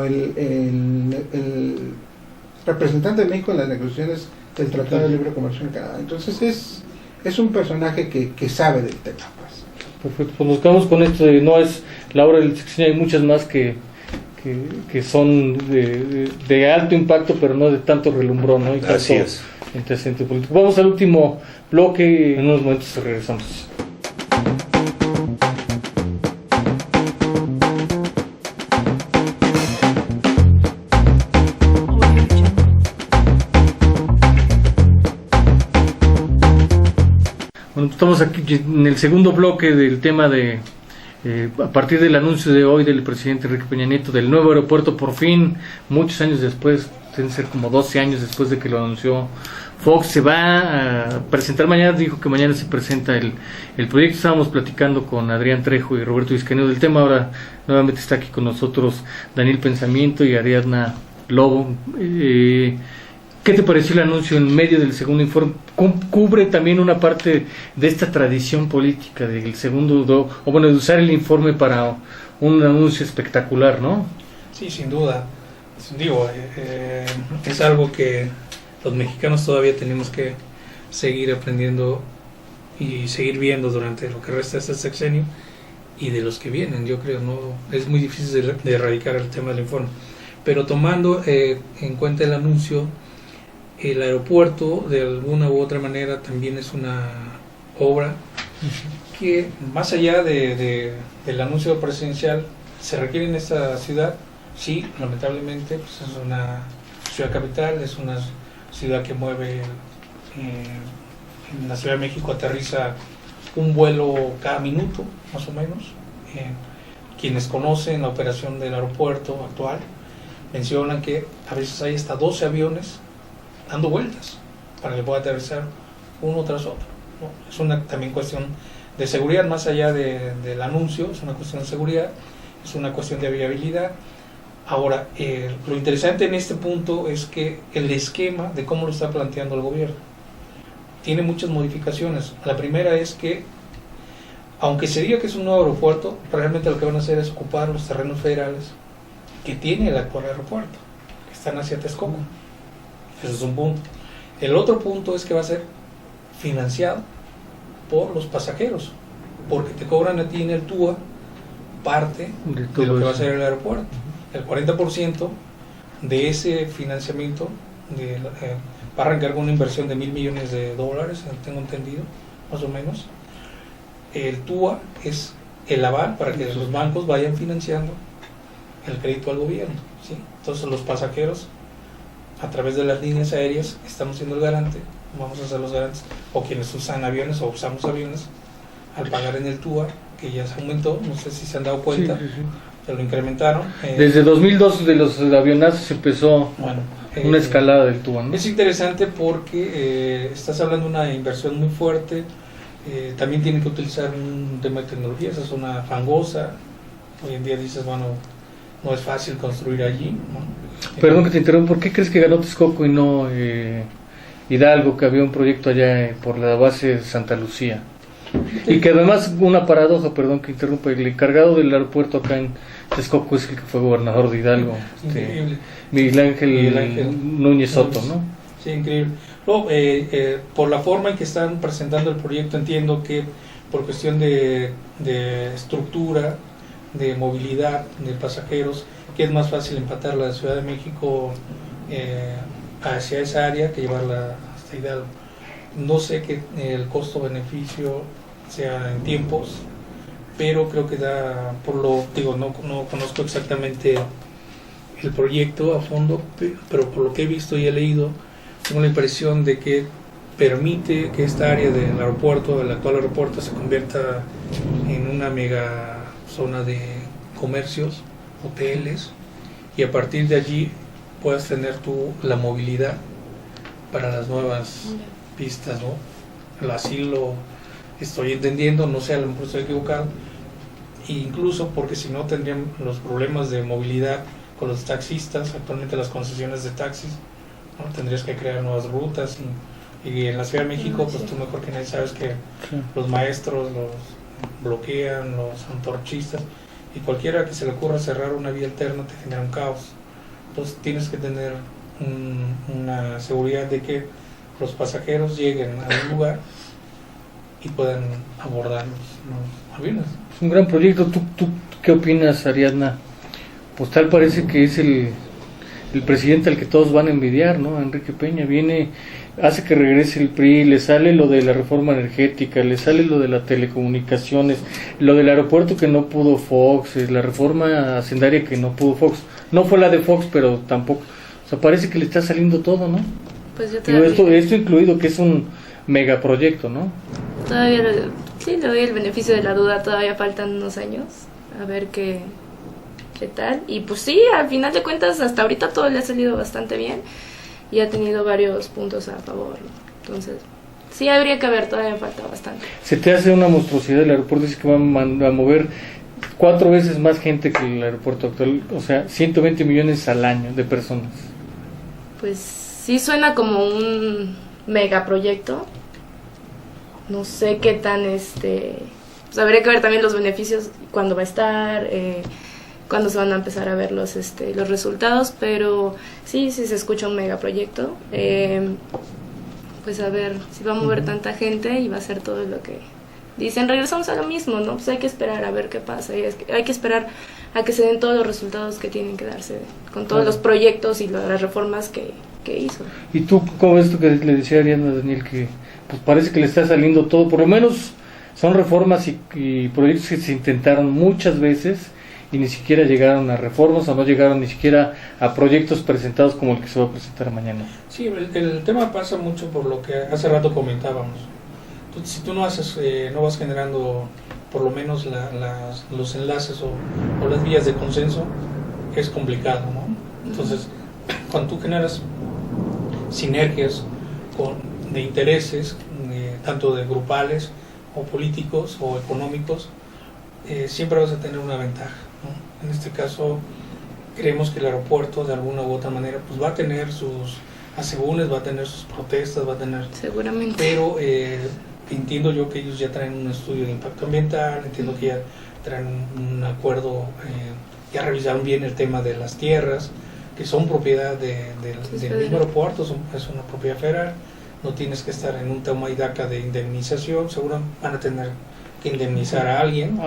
el representante de México en las negociaciones del Tratado de Libre Comercio en Canadá. Entonces es un personaje que sabe del tema. Perfecto, pues nos quedamos con esto. No es la obra del sexenio, hay muchas más que son de alto impacto, pero no de tanto relumbrón, ¿no? Y tanto así es. Interesante político. Vamos al último bloque, en unos momentos regresamos. Bueno, estamos aquí en el segundo bloque del tema de a partir del anuncio de hoy del presidente Enrique Peña Nieto del nuevo aeropuerto, por fin, muchos años después, deben ser como 12 años después de que lo anunció Fox, se va a presentar mañana. Dijo que mañana se presenta el proyecto. Estábamos platicando con Adrián Trejo y Roberto Vizcaíno del tema. Ahora nuevamente está aquí con nosotros Daniel Pensamiento y Ariadna Lobo. ¿Qué te pareció el anuncio en medio del segundo informe? Cubre también una parte de esta tradición política del segundo, o bueno, de usar el informe para un anuncio espectacular, ¿no? Sí, sin duda. Digo, es algo que los mexicanos todavía tenemos que seguir aprendiendo y seguir viendo durante lo que resta de este sexenio y de los que vienen. Yo creo no es muy difícil de erradicar el tema del informe, pero tomando en cuenta el anuncio, el aeropuerto de alguna u otra manera también es una obra que más allá del anuncio presidencial se requiere en esta ciudad. Sí, lamentablemente pues es una ciudad capital, es una ciudad que mueve, en la Ciudad de México aterriza un vuelo cada minuto, más o menos. Quienes conocen la operación del aeropuerto actual mencionan que a veces hay hasta 12 aviones dando vueltas para que pueda aterrizar uno tras otro, ¿no? Es una también cuestión de seguridad, más allá del anuncio, es una cuestión de seguridad, es una cuestión de viabilidad. Ahora, lo interesante en este punto es que el esquema de cómo lo está planteando el gobierno tiene muchas modificaciones. La primera es que, aunque se diga que es un nuevo aeropuerto, realmente lo que van a hacer es ocupar los terrenos federales que tiene el actual aeropuerto, que están hacia Texcoco. Ese es un punto. El otro punto es que va a ser financiado por los pasajeros, porque te cobran a ti en el TUA parte de lo que va a ser el aeropuerto. El 40% de ese financiamiento va a arrancar con una inversión de $1,000 millones, tengo entendido, más o menos. El TUA es el aval para que los bancos vayan financiando el crédito al gobierno, ¿sí? Entonces los pasajeros, a través de las líneas aéreas, estamos siendo el garante, vamos a ser los garantes, o quienes usan aviones o usamos aviones, al pagar en el TUA, que ya se aumentó, no sé si se han dado cuenta, sí. Se lo incrementaron. Desde 2002 de los avionazos empezó una escalada del TUA, ¿no? Es interesante porque estás hablando de una inversión muy fuerte, también tienen que utilizar un tema de tecnología, esa es una fangosa, hoy en día dices, bueno, no es fácil construir allí, ¿no? Perdón que te interrumpa, ¿por qué crees que ganó Texcoco y no Hidalgo, que había un proyecto allá por la base de Santa Lucía? Y que además, una paradoja, perdón que interrumpa, el encargado del aeropuerto acá en Texcoco es el que fue gobernador de Hidalgo, Miguel Ángel Núñez Soto, ¿no? Sí, increíble. No, por la forma en que están presentando el proyecto, entiendo que por cuestión de estructura, de movilidad de pasajeros, que es más fácil empatar la Ciudad de México hacia esa área que llevarla hasta Hidalgo. No sé que el costo-beneficio sea en tiempos, pero creo que da, no conozco exactamente el proyecto a fondo, pero por lo que he visto y he leído, tengo la impresión de que permite que esta área del aeropuerto, del actual aeropuerto, se convierta en una mega zona de comercios, hoteles, y a partir de allí puedas tener tú la movilidad para las nuevas pistas, ¿no? Así lo estoy entendiendo, no sé, a lo mejor estoy equivocado, e incluso porque si no tendrían los problemas de movilidad con los taxistas, actualmente las concesiones de taxis, ¿no? Tendrías que crear nuevas rutas y en la Ciudad de México, pues tú mejor que nadie sabes que los maestros los bloquean, los antorchistas, y cualquiera que se le ocurra cerrar una vía alterna te genera un caos. Entonces tienes que tener una seguridad de que los pasajeros lleguen a un lugar y puedan abordar los aviones. Es un gran proyecto. ¿Tú qué opinas, Ariadna? Pues tal parece que es el presidente al que todos van a envidiar, ¿no? Enrique Peña viene, hace que regrese el PRI, le sale lo de la reforma energética, le sale lo de las telecomunicaciones, lo del aeropuerto que no pudo Fox, la reforma hacendaria que no pudo Fox. No fue la de Fox, pero tampoco. O sea, parece que le está saliendo todo, ¿no? Pues yo todavía... Esto incluido que es un megaproyecto, ¿no? Todavía sí le doy el beneficio de la duda, todavía faltan unos años, a ver qué tal. Y pues sí, al final de cuentas, hasta ahorita todo le ha salido bastante bien y ha tenido varios puntos a favor, ¿no? Entonces, sí habría que ver, todavía falta bastante. Se te hace una monstruosidad el aeropuerto, dice que va a mover 4 veces más gente que el aeropuerto actual, o sea, 120 millones al año de personas. Pues sí suena como un megaproyecto. No sé qué tan pues habría que ver también los beneficios, cuándo va a estar, cuándo se van a empezar a ver los resultados, pero sí se escucha un megaproyecto. Pues a ver si va a mover tanta gente y va a ser todo lo que dicen. Regresamos a lo mismo, ¿no? Pues hay que esperar a ver qué pasa, hay que esperar a que se den todos los resultados que tienen que darse con todos los proyectos y las reformas que hizo. ¿Y tú cómo ves esto que le decía Ariana a Daniel, que pues parece que le está saliendo todo? Por lo menos son reformas y proyectos que se intentaron muchas veces y ni siquiera llegaron a reformas, o no llegaron ni siquiera a proyectos presentados como el que se va a presentar mañana. Sí, el tema pasa mucho por lo que hace rato comentábamos. Entonces, si tú no vas generando por lo menos los enlaces o las vías de consenso, es complicado, ¿no? Entonces, cuando tú generas sinergias de intereses, tanto de grupales o políticos o económicos, siempre vas a tener una ventaja, ¿no? En este caso, creemos que el aeropuerto de alguna u otra manera pues va a tener sus asegúnes, va a tener sus protestas, va a tener... Seguramente. Pero entiendo yo que ellos ya traen un estudio de impacto ambiental, entiendo que ya traen un acuerdo, ya revisaron bien el tema de las tierras, que son propiedad del mismo aeropuerto, es una propiedad federal, no tienes que estar en un tema y DACA de indemnización, seguro van a tener que indemnizar a alguien,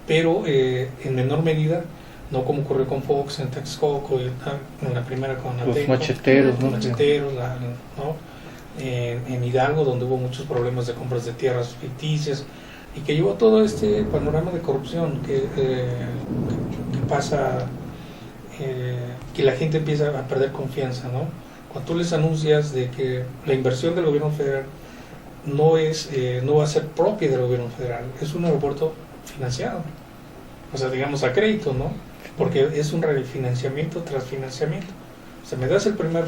pero en menor medida, no como ocurrió con Fox en Texcoco, en la primera con los Ateco, macheteros, ¿no? ¿no? En Hidalgo, donde hubo muchos problemas de compras de tierras ficticias y que llevó todo este panorama de corrupción que pasa, que la gente empieza a perder confianza, ¿no? Cuando tú les anuncias de que la inversión del gobierno federal no va a ser propia del gobierno federal, es un aeropuerto financiado, o sea, digamos a crédito, ¿no? Porque es un refinanciamiento tras financiamiento. O sea, me das el primer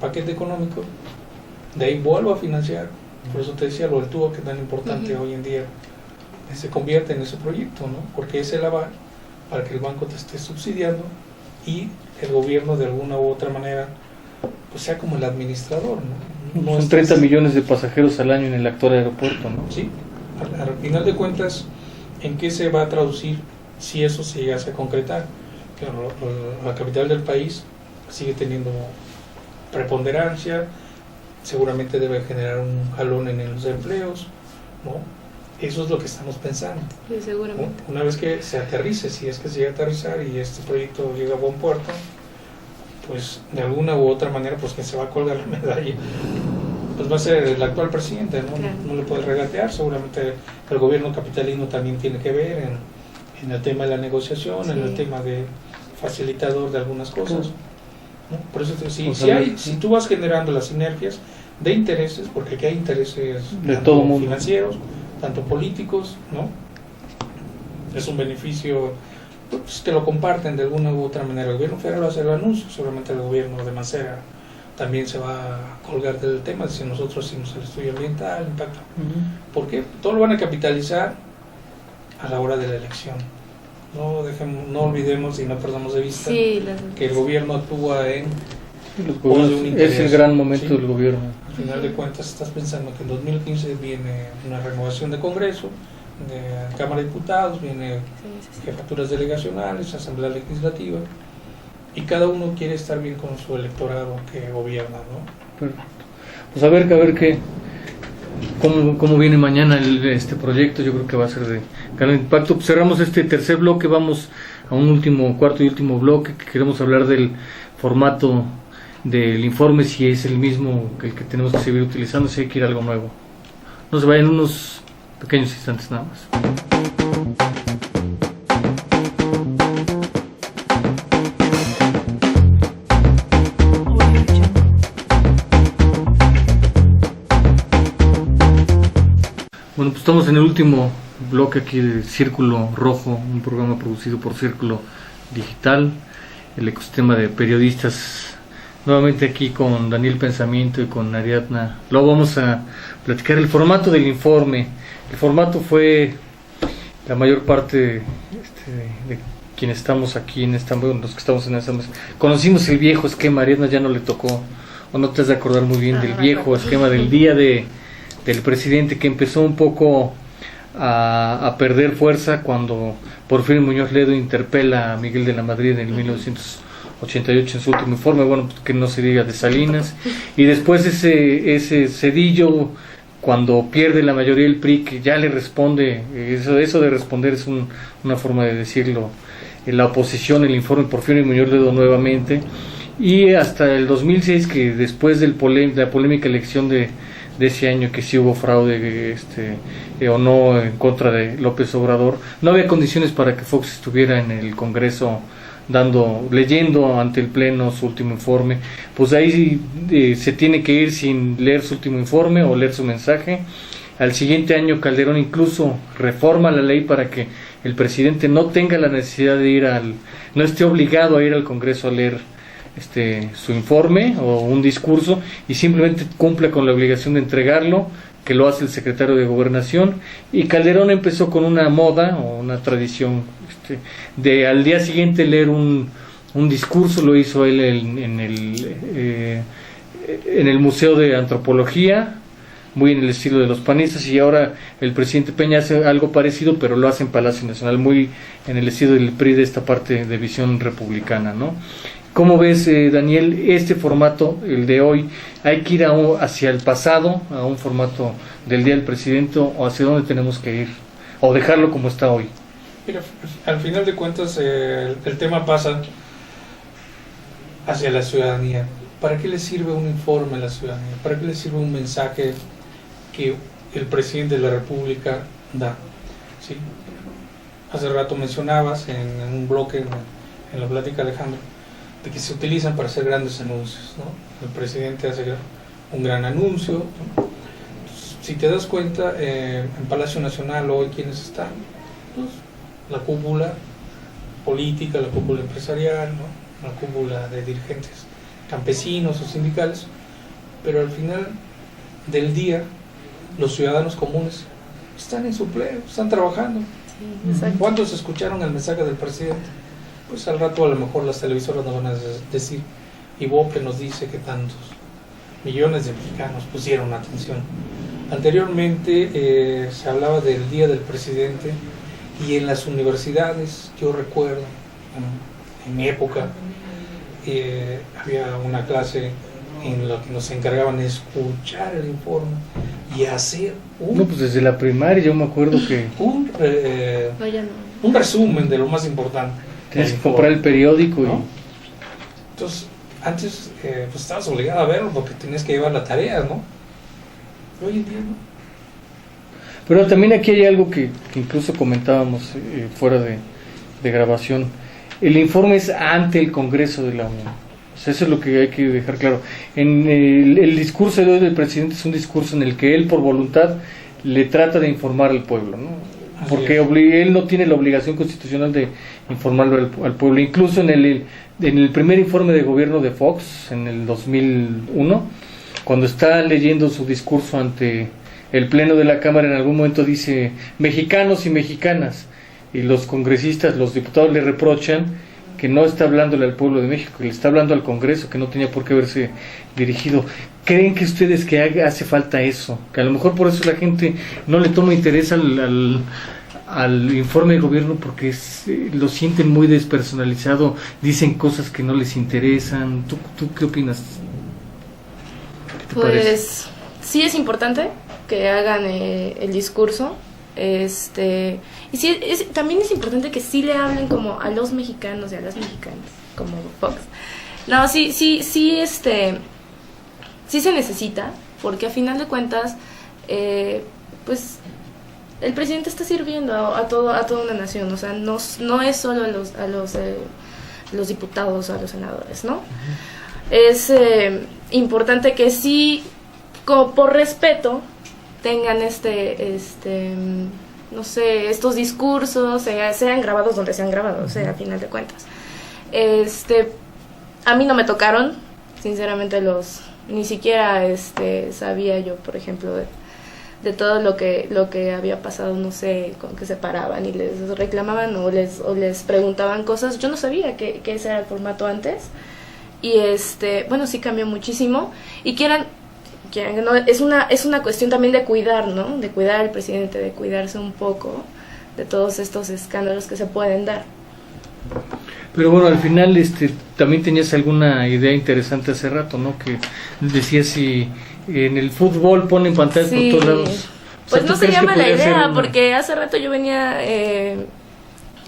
paquete económico, de ahí vuelvo a financiar. Por eso te decía lo del tubo, que es tan importante hoy en día, se convierte en ese proyecto, ¿no? Porque es el aval para que el banco te esté subsidiando y el gobierno de alguna u otra manera pues sea como el administrador, ¿no? No son 30 millones de pasajeros al año en el actual aeropuerto, ¿no? Sí, al final de cuentas, ¿en qué se va a traducir si eso se llegase a concretar? Claro, la capital del país sigue teniendo preponderancia, seguramente debe generar un jalón en los empleos, ¿no? Eso es lo que estamos pensando. Sí, seguramente. ¿No? Una vez que se aterrice, si es que se llega a aterrizar y este proyecto llega a buen puerto, pues de alguna u otra manera, pues que se va a colgar la medalla, pues va a ser el actual presidente, ¿no? Claro. No le puede regatear, seguramente el gobierno capitalino también tiene que ver en el tema de la negociación, sí, en el tema de facilitador de algunas cosas, ¿no? Por eso si tú vas generando las sinergias de intereses, porque aquí hay intereses de todo mundo, financieros, tanto políticos, ¿no? Es un beneficio pues, que lo comparten de alguna u otra manera. El gobierno federal va a hacer el anuncio, seguramente el gobierno de Mancera también se va a colgar del tema, si nosotros hicimos el estudio ambiental, impacto. Porque todo lo van a capitalizar a la hora de la elección. No olvidemos y no perdamos de vista que el gobierno actúa en pos de un interés. Es el gran momento, ¿sí?, del gobierno. Al final de cuentas estás pensando que en 2015 viene una renovación de Congreso, de Cámara de Diputados, viene jefaturas delegacionales, Asamblea Legislativa, y cada uno quiere estar bien con su electorado que gobierna, ¿no? Perfecto. Pues a ver qué cómo viene mañana este proyecto. Yo creo que va a ser de gran impacto. Pues cerramos este tercer bloque, vamos a un cuarto y último bloque, que queremos hablar del formato del informe, si es el mismo que el que tenemos que seguir utilizando, si hay que ir a algo nuevo. No se vayan, unos pequeños instantes nada más. Bueno, pues estamos en el último bloque aquí de Círculo Rojo, un programa producido por Círculo Digital, el ecosistema de periodistas. Nuevamente aquí con Daniel Pensamiento y con Ariadna. Luego vamos a platicar el formato del informe. El formato fue la mayor parte de quienes estamos aquí en esta, bueno, los que estamos en esta mesa, conocimos el viejo esquema. Ariadna ya no le tocó, o no te has de acordar muy bien del viejo esquema del día del presidente, que empezó un poco a perder fuerza cuando Porfirio Muñoz Ledo interpela a Miguel de la Madrid en el 1988 en su último informe, bueno, pues que no se diga de Salinas, y después ese Zedillo, cuando pierde la mayoría del PRI, que ya le responde, eso de responder es una forma de decirlo, la oposición, el informe Porfirio Muñoz Ledo nuevamente, y hasta el 2006, que después de la polémica elección de ese año, que sí hubo fraude o no en contra de López Obrador, no había condiciones para que Fox estuviera en el Congreso leyendo ante el Pleno su último informe. Pues ahí se tiene que ir sin leer su último informe o leer su mensaje. Al siguiente año Calderón incluso reforma la ley para que el presidente no tenga la necesidad de no esté obligado a ir al Congreso a leer su informe o un discurso, y simplemente cumple con la obligación de entregarlo, que lo hace el secretario de Gobernación. Y Calderón empezó con una moda o una tradición de al día siguiente leer un discurso. Lo hizo él en el Museo de Antropología, muy en el estilo de los panistas, y ahora el presidente Peña hace algo parecido, pero lo hace en Palacio Nacional, muy en el estilo del PRI, de esta parte de visión republicana, ¿no? ¿Cómo ves, Daniel, este formato, el de hoy? ¿Hay que ir hacia el pasado, a un formato del Día del Presidente, o hacia dónde tenemos que ir? ¿O dejarlo como está hoy? Mira, al final de cuentas, el tema pasa hacia la ciudadanía. ¿Para qué le sirve un informe a la ciudadanía? ¿Para qué le sirve un mensaje que el presidente de la República da? ¿Sí? Hace rato mencionabas en un bloque, en la plática, Alejandro, de que se utilizan para hacer grandes anuncios, ¿no? El presidente hace un gran anuncio. Si te das cuenta, en Palacio Nacional hoy, ¿quiénes están? Pues, la cúpula política, la cúpula empresarial, ¿no? La cúpula de dirigentes campesinos o sindicales, pero al final del día los ciudadanos comunes están en su empleo, están trabajando. Sí, ¿Cuántos escucharon el mensaje del presidente? Pues al rato a lo mejor las televisoras nos van a decir, Ibope nos dice que tantos millones de mexicanos pusieron atención. Anteriormente se hablaba del Día del Presidente, y en las universidades, yo recuerdo, en mi época, había una clase en la que nos encargaban de escuchar el informe y hacer pues desde la primaria yo me acuerdo que un resumen de lo más importante. Tienes que comprar el periódico, ¿no? Entonces, antes pues estabas obligado a verlo porque tenías que llevar la tarea, ¿no? Hoy en día no. Pero también aquí hay algo que incluso comentábamos fuera de grabación. El informe es ante el Congreso de la Unión. O sea, eso es lo que hay que dejar claro. El discurso de hoy del presidente es un discurso en el que él, por voluntad, le trata de informar al pueblo, ¿no? Porque él no tiene la obligación constitucional de informarlo al pueblo. Incluso en el primer informe de gobierno de Fox, en el 2001, cuando está leyendo su discurso ante el Pleno de la Cámara, en algún momento dice mexicanos y mexicanas, y los congresistas, los diputados le reprochan que no está hablándole al pueblo de México, que le está hablando al Congreso, que no tenía por qué haberse dirigido. ¿Creen que ustedes que hace falta eso? Que a lo mejor por eso la gente no le toma interés al informe de gobierno, porque lo sienten muy despersonalizado, dicen cosas que no les interesan. ¿Tú qué opinas? ¿Qué te parece? Sí es importante que hagan el discurso, y sí, también es importante que sí le hablen como a los mexicanos y a las mexicanas, como Fox. No, sí se necesita, porque a final de cuentas, pues el presidente está sirviendo a toda una nación. O sea, no es solo a los diputados o a los senadores, ¿no? Uh-huh. Es importante que sí, como por respeto, tengan no sé, estos discursos, sean grabados donde sean grabados, o sea, a final de cuentas. A mí no me tocaron, sinceramente, ni siquiera sabía yo, por ejemplo, de todo lo que había pasado, no sé, con que se paraban y les reclamaban o les preguntaban cosas. Yo no sabía que ese era el formato antes. Y bueno, sí cambió muchísimo. Y quieran no, es una cuestión también de cuidar, ¿no? De cuidar al presidente, de cuidarse un poco de todos estos escándalos que se pueden dar. Pero bueno, al final también tenías alguna idea interesante hace rato, ¿no? Que decías si en el fútbol ponen pantallas por todos lados. Pues no sería mala idea, porque hace rato yo venía en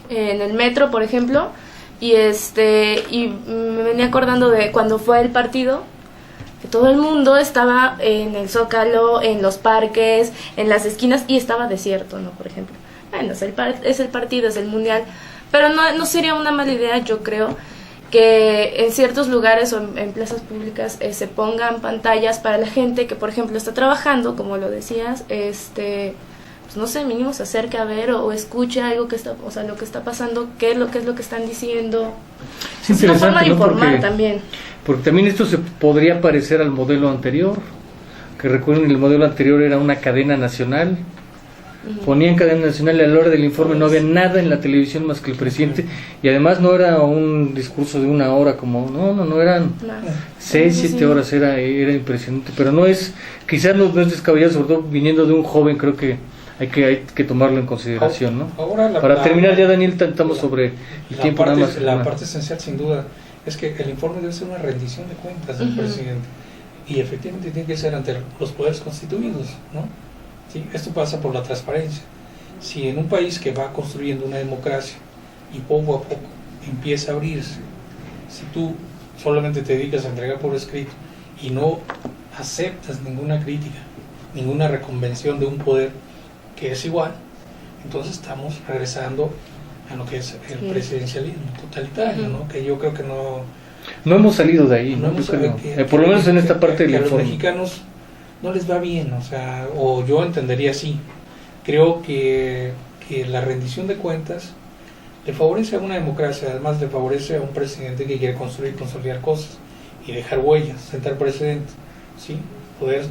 el metro, por ejemplo, y me venía acordando de cuando fue el partido, que todo el mundo estaba en el Zócalo, en los parques, en las esquinas, y estaba desierto, ¿no? Por ejemplo. Bueno, es el partido, es el mundial, pero no sería una mala idea, yo creo, que en ciertos lugares o en plazas públicas se pongan pantallas para la gente que, por ejemplo, está trabajando, como lo decías, pues no sé, mínimo se acerque a ver o escuche algo que está, o sea, lo que está pasando, qué es lo que están diciendo. Es una forma de informar también. Porque también esto se podría parecer al modelo anterior, que recuerden, el modelo anterior era una cadena nacional. Ponían cadena nacional y a la hora del informe no había nada en la televisión más que el presidente, y además no era un discurso de 1 hora como no eran 6, 7 horas, era impresionante. Pero quizás no es descabellado, sobre todo viniendo de un joven. Creo que hay que tomarlo en consideración, ¿no? Ahora para terminar ya, Daniel, estamos sobre el tiempo nada más. La parte esencial, sin duda, es que el informe debe ser una rendición de cuentas del presidente, y efectivamente tiene que ser ante los poderes constituidos, ¿no? Sí, esto pasa por la transparencia. Si en un país que va construyendo una democracia y poco a poco empieza a abrirse, si tú solamente te dedicas a entregar por escrito y no aceptas ninguna crítica, ninguna reconvención de un poder que es igual, entonces estamos regresando a lo que es el presidencialismo totalitario, ¿no? Que yo creo que no hemos salido de ahí, ¿no? Por lo menos en esta parte del informe. A los mexicanos no les va bien, o yo entendería así. Creo que la rendición de cuentas le favorece a una democracia, además le favorece a un presidente que quiere construir, consolidar cosas y dejar huellas, sentar precedentes, ¿sí? Poder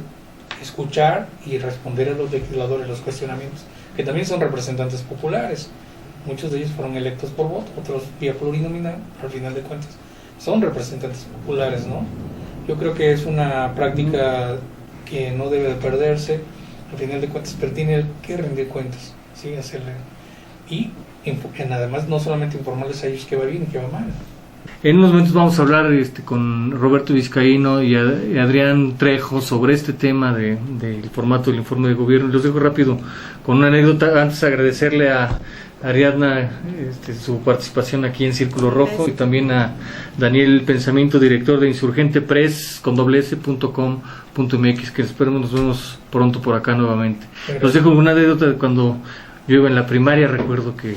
escuchar y responder a los legisladores los cuestionamientos, que también son representantes populares. Muchos de ellos fueron electos por voto, otros vía plurinominal, pero al final de cuentas son representantes populares, ¿no? Yo creo que es una práctica que no debe de perderse, al final de cuentas, pero tiene que rendir cuentas, ¿sí? Hacerle. Y además no solamente informarles a ellos que va bien y que va mal. En unos momentos vamos a hablar con Roberto Vizcaíno y Adrián Trejo sobre este tema del formato del informe de gobierno. Los dejo rápido con una anécdota. Antes agradecerle a Ariadna su participación aquí en Círculo Rojo, y también a Daniel Pensamiento, director de Insurgente Press con .com.mx, que esperemos nos vemos pronto por acá nuevamente. Los dejo con una anécdota de cuando yo iba en la primaria. Recuerdo que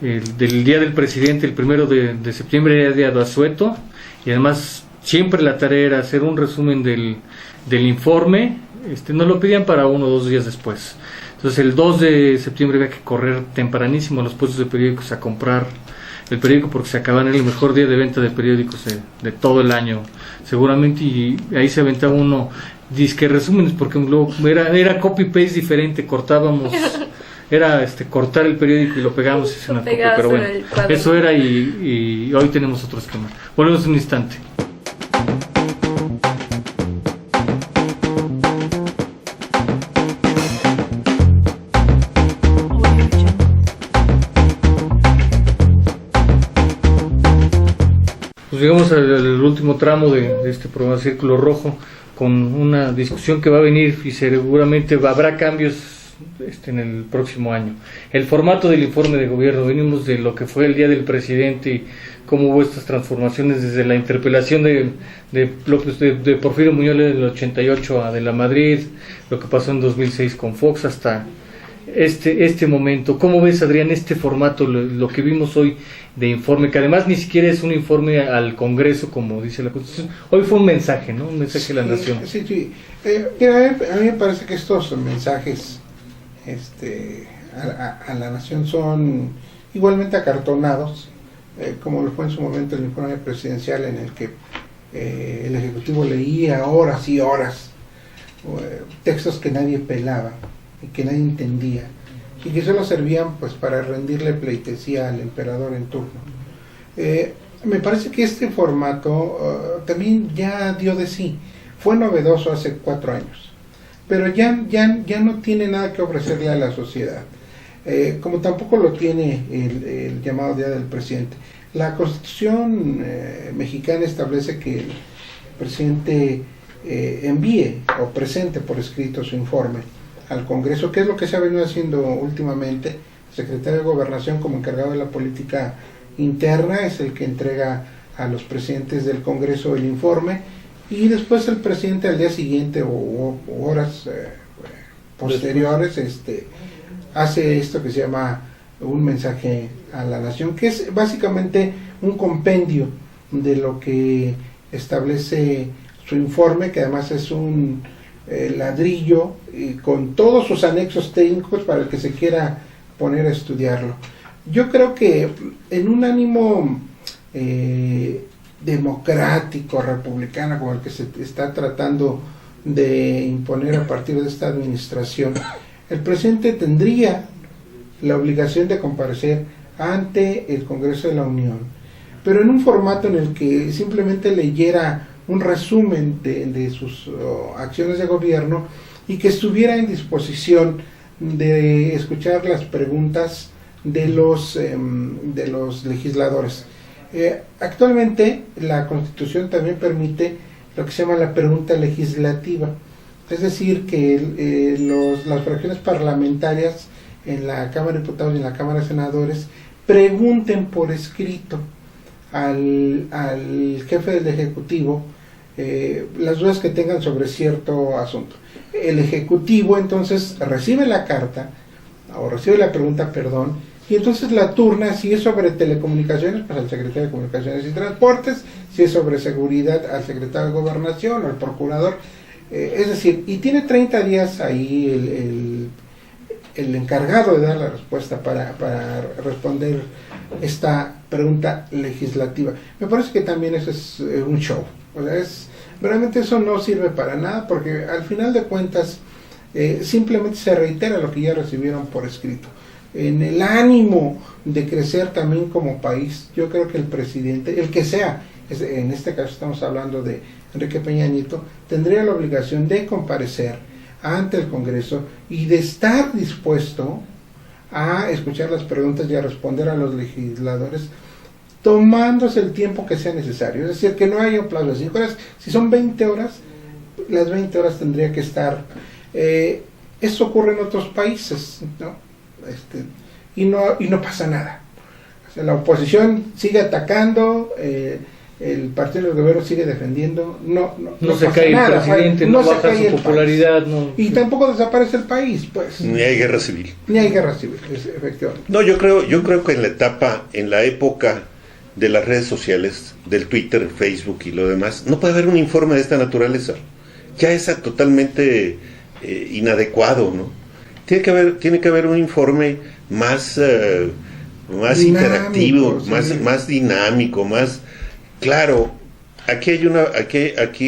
del día del presidente, el 1 de septiembre, era día de asueto, y además siempre la tarea era hacer un resumen del informe. Nos lo pedían para 1 o 2 días después. Entonces el 2 de septiembre había que correr tempranísimo a los puestos de periódicos a comprar el periódico, porque se acaban el mejor día de venta de periódicos de todo el año seguramente, y ahí se aventaba uno disque resúmenes, porque luego era copy-paste diferente, cortábamos, era cortar el periódico y lo pegábamos y hacer una copia, pero bueno, eso era, y hoy tenemos otro esquema. Volvemos en un instante. Pues llegamos al último tramo de este programa Círculo Rojo, con una discusión que va a venir y seguramente habrá cambios en el próximo año. El formato del informe de gobierno. Venimos de lo que fue el día del presidente y cómo hubo estas transformaciones desde la interpelación de Porfirio Muñoz en el 88 a De la Madrid, lo que pasó en 2006 con Fox, hasta este momento. ¿Cómo ves, Adrián, este formato, lo que vimos hoy de informe, que además ni siquiera es un informe al Congreso como dice la Constitución? Hoy fue un mensaje, ¿no? Un mensaje de la nación. Sí. Mira, a mí me parece que estos mensajes a la nación son igualmente acartonados, como lo fue en su momento el informe presidencial, en el que el Ejecutivo leía horas y horas textos que nadie pelaba y que nadie entendía y que solo servían pues para rendirle pleitesía al emperador en turno. Me parece que este formato también ya dio de sí. Fue novedoso hace 4 años, pero ya no tiene nada que ofrecerle a la sociedad, como tampoco lo tiene el llamado Día del Presidente. La Constitución mexicana establece que el presidente envíe o presente por escrito su informe al Congreso, que es lo que se ha venido haciendo últimamente. El secretario de Gobernación, como encargado de la política interna, es el que entrega a los presidentes del Congreso el informe, y después el presidente al día siguiente o horas posteriores hace esto que se llama un mensaje a la nación, que es básicamente un compendio de lo que establece su informe, que además es un ladrillo con todos sus anexos técnicos para el que se quiera poner a estudiarlo. Yo creo que en un ánimo democrático, republicano, como el que se está tratando de imponer a partir de esta administración, el presidente tendría la obligación de comparecer ante el Congreso de la Unión, pero en un formato en el que simplemente leyera un resumen de sus acciones de gobierno y que estuviera en disposición de escuchar las preguntas de los legisladores. Actualmente la Constitución también permite lo que se llama la pregunta legislativa, es decir, que las fracciones parlamentarias en la Cámara de Diputados y en la Cámara de Senadores pregunten por escrito al jefe del Ejecutivo las dudas que tengan sobre cierto asunto. El Ejecutivo entonces recibe la carta, o recibe la pregunta, perdón, y entonces la turna, si es sobre telecomunicaciones, pues al secretario de Comunicaciones y Transportes, si es sobre seguridad, al secretario de Gobernación o al procurador, es decir, y tiene 30 días ahí el encargado de dar la respuesta para responder esta pregunta legislativa. Me parece que también eso es un show, o sea, realmente eso no sirve para nada, porque al final de cuentas simplemente se reitera lo que ya recibieron por escrito. En el ánimo de crecer también como país, yo creo que el presidente, el que sea, en este caso estamos hablando de Enrique Peña Nieto, tendría la obligación de comparecer ante el Congreso y de estar dispuesto a escuchar las preguntas y a responder a los legisladores, tomándose el tiempo que sea necesario. Es decir, que no haya un plazo de 5 horas. Si son 20 horas, las 20 horas tendría que estar. Eso ocurre en otros países, ¿no? Y no pasa nada. O sea, la oposición sigue atacando, el partido del gobierno sigue defendiendo, no se cae el presidente, no baja su popularidad, y tampoco desaparece el país, pues. Ni hay guerra civil. Efectivamente. No, yo creo que en la época de las redes sociales, del Twitter, Facebook y lo demás, no puede haber un informe de esta naturaleza. Ya es totalmente inadecuado, ¿no? Tiene que haber un informe más dinámico, interactivo, sí. más dinámico, más claro. Aquí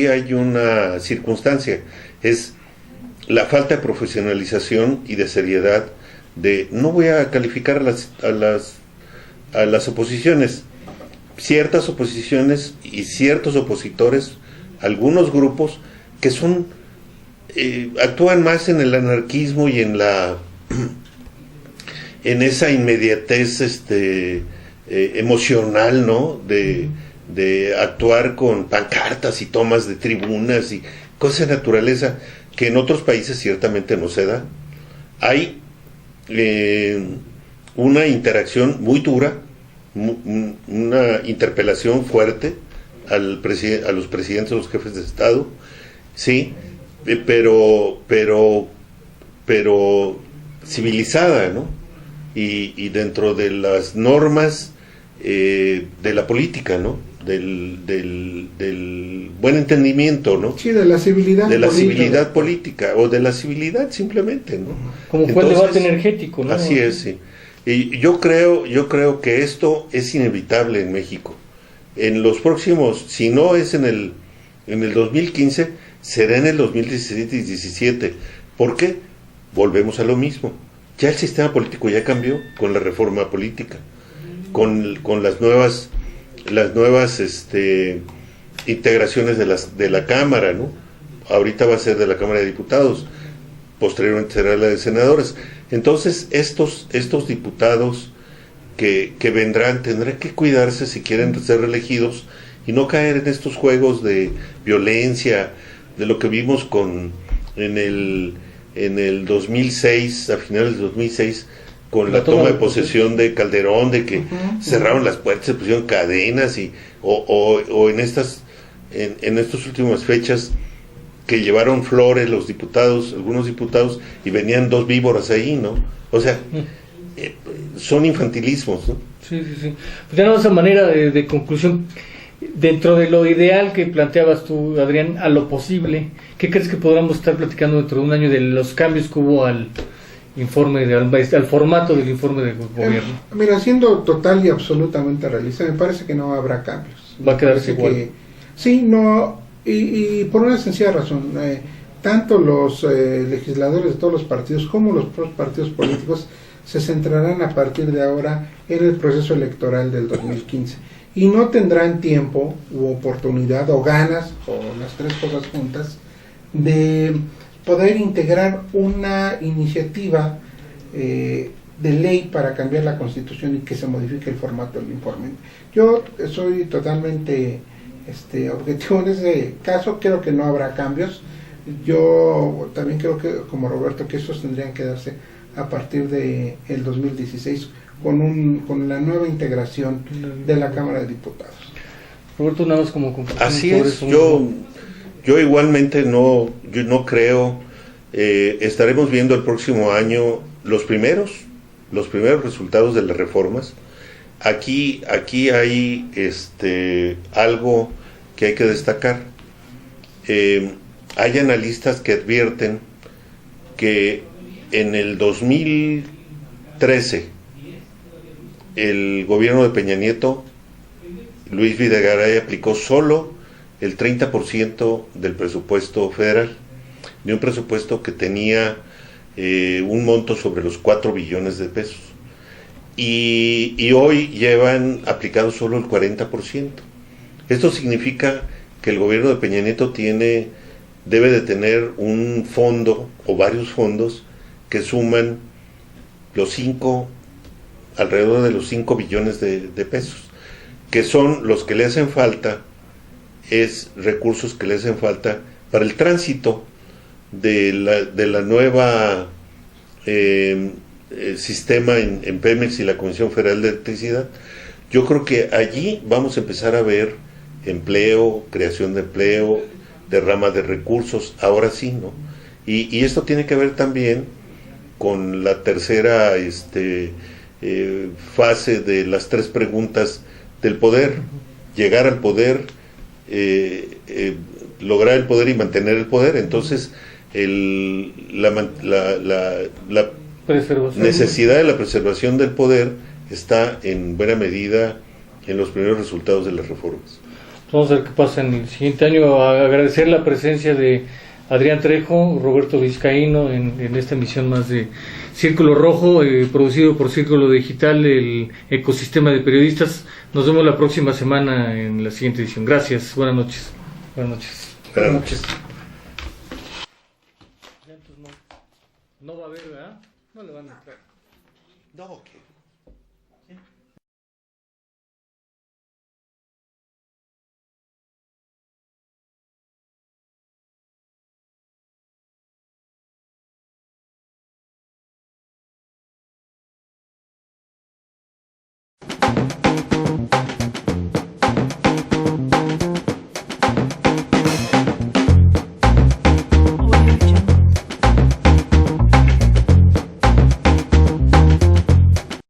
hay una circunstancia, es la falta de profesionalización y de seriedad. No voy a calificar a las oposiciones, ciertas oposiciones y ciertos opositores, algunos grupos que actúan más en el anarquismo y en esa inmediatez emocional, ¿no? De actuar con pancartas y tomas de tribunas y cosas de naturaleza que en otros países ciertamente no se da. Hay una interacción muy dura, una interpelación fuerte a los presidentes, a los jefes de Estado, sí, pero civilizada, ¿no? Y dentro de las normas de la política, ¿no? Del buen entendimiento, ¿no? Sí, de la civilidad política. Civilidad política, o de la civilidad simplemente, ¿no? Como fue el debate energético, ¿no? Así es, sí. Y yo creo que esto es inevitable en México. En los próximos, si no es en el 2015, será en el 2017 y 17. ¿Por qué? Volvemos a lo mismo. Ya el sistema político ya cambió con la reforma política, con las nuevas integraciones de la Cámara, ¿no? Ahorita va a ser de la Cámara de Diputados, posteriormente será la de senadores. Entonces, estos diputados que vendrán tendrán que cuidarse si quieren ser reelegidos y no caer en estos juegos de violencia, de lo que vimos en el 2006, a finales del 2006, con la toma de posesión de Calderón, de que cerraron las puertas, se pusieron cadenas, o en estas últimas fechas que llevaron flores los diputados, algunos diputados, y venían 2 víboras ahí, ¿no? O sea, son infantilismos, ¿no? Sí. Pues ya no, esa manera de conclusión, dentro de lo ideal que planteabas tú, Adrián, a lo posible, ¿qué crees que podamos estar platicando dentro de un año de los cambios que hubo al informe, al formato del informe del gobierno? Mira, siendo total y absolutamente realista, me parece que no habrá cambios. Va a quedarse igual. Sí, no, y por una sencilla razón, tanto los legisladores de todos los partidos como los partidos políticos se centrarán a partir de ahora en el proceso electoral del 2015 y no tendrán tiempo u oportunidad o ganas, o las tres cosas juntas, de poder integrar una iniciativa de ley para cambiar la Constitución y que se modifique el formato del informe. Yo soy totalmente objetivo en ese caso, creo que no habrá cambios. Yo también creo que, como Roberto, que esos tendrían que darse a partir de el 2016 con la nueva integración de la Cámara de Diputados. Roberto, nada más como conclusión. Así es, yo igualmente no creo, estaremos viendo el próximo año los primeros resultados de las reformas. Aquí hay algo que hay que destacar. Hay analistas que advierten que en el 2013 el gobierno de Peña Nieto, Luis Videgaray, aplicó solo el 30% del presupuesto federal, de un presupuesto que tenía un monto sobre los 4 billones de pesos. Y hoy llevan aplicado solo el 40%. Esto significa que el gobierno de Peña Nieto debe de tener un fondo o varios fondos que suman alrededor de los 5 billones de pesos, que son los que le hacen falta, recursos que le hacen falta para el tránsito de la nueva sistema en Pemex y la Comisión Federal de Electricidad. Yo creo que allí vamos a empezar a ver empleo, creación de empleo, derrama de recursos, ahora sí, ¿no? Y esto tiene que ver también con la tercera fase de las 3 preguntas del poder: llegar al poder, lograr el poder y mantener el poder. Entonces la necesidad de la preservación del poder está en buena medida en los primeros resultados de las reformas. Vamos a ver qué pasa en el siguiente año. Agradecer la presencia de Adrián Trejo, Roberto Vizcaíno en esta emisión más de Círculo Rojo, producido por Círculo Digital, el ecosistema de periodistas. Nos vemos la próxima semana en la siguiente edición. Gracias, buenas noches. Buenas noches. No va a haber, ¿verdad? No le van a entrar. No, ok.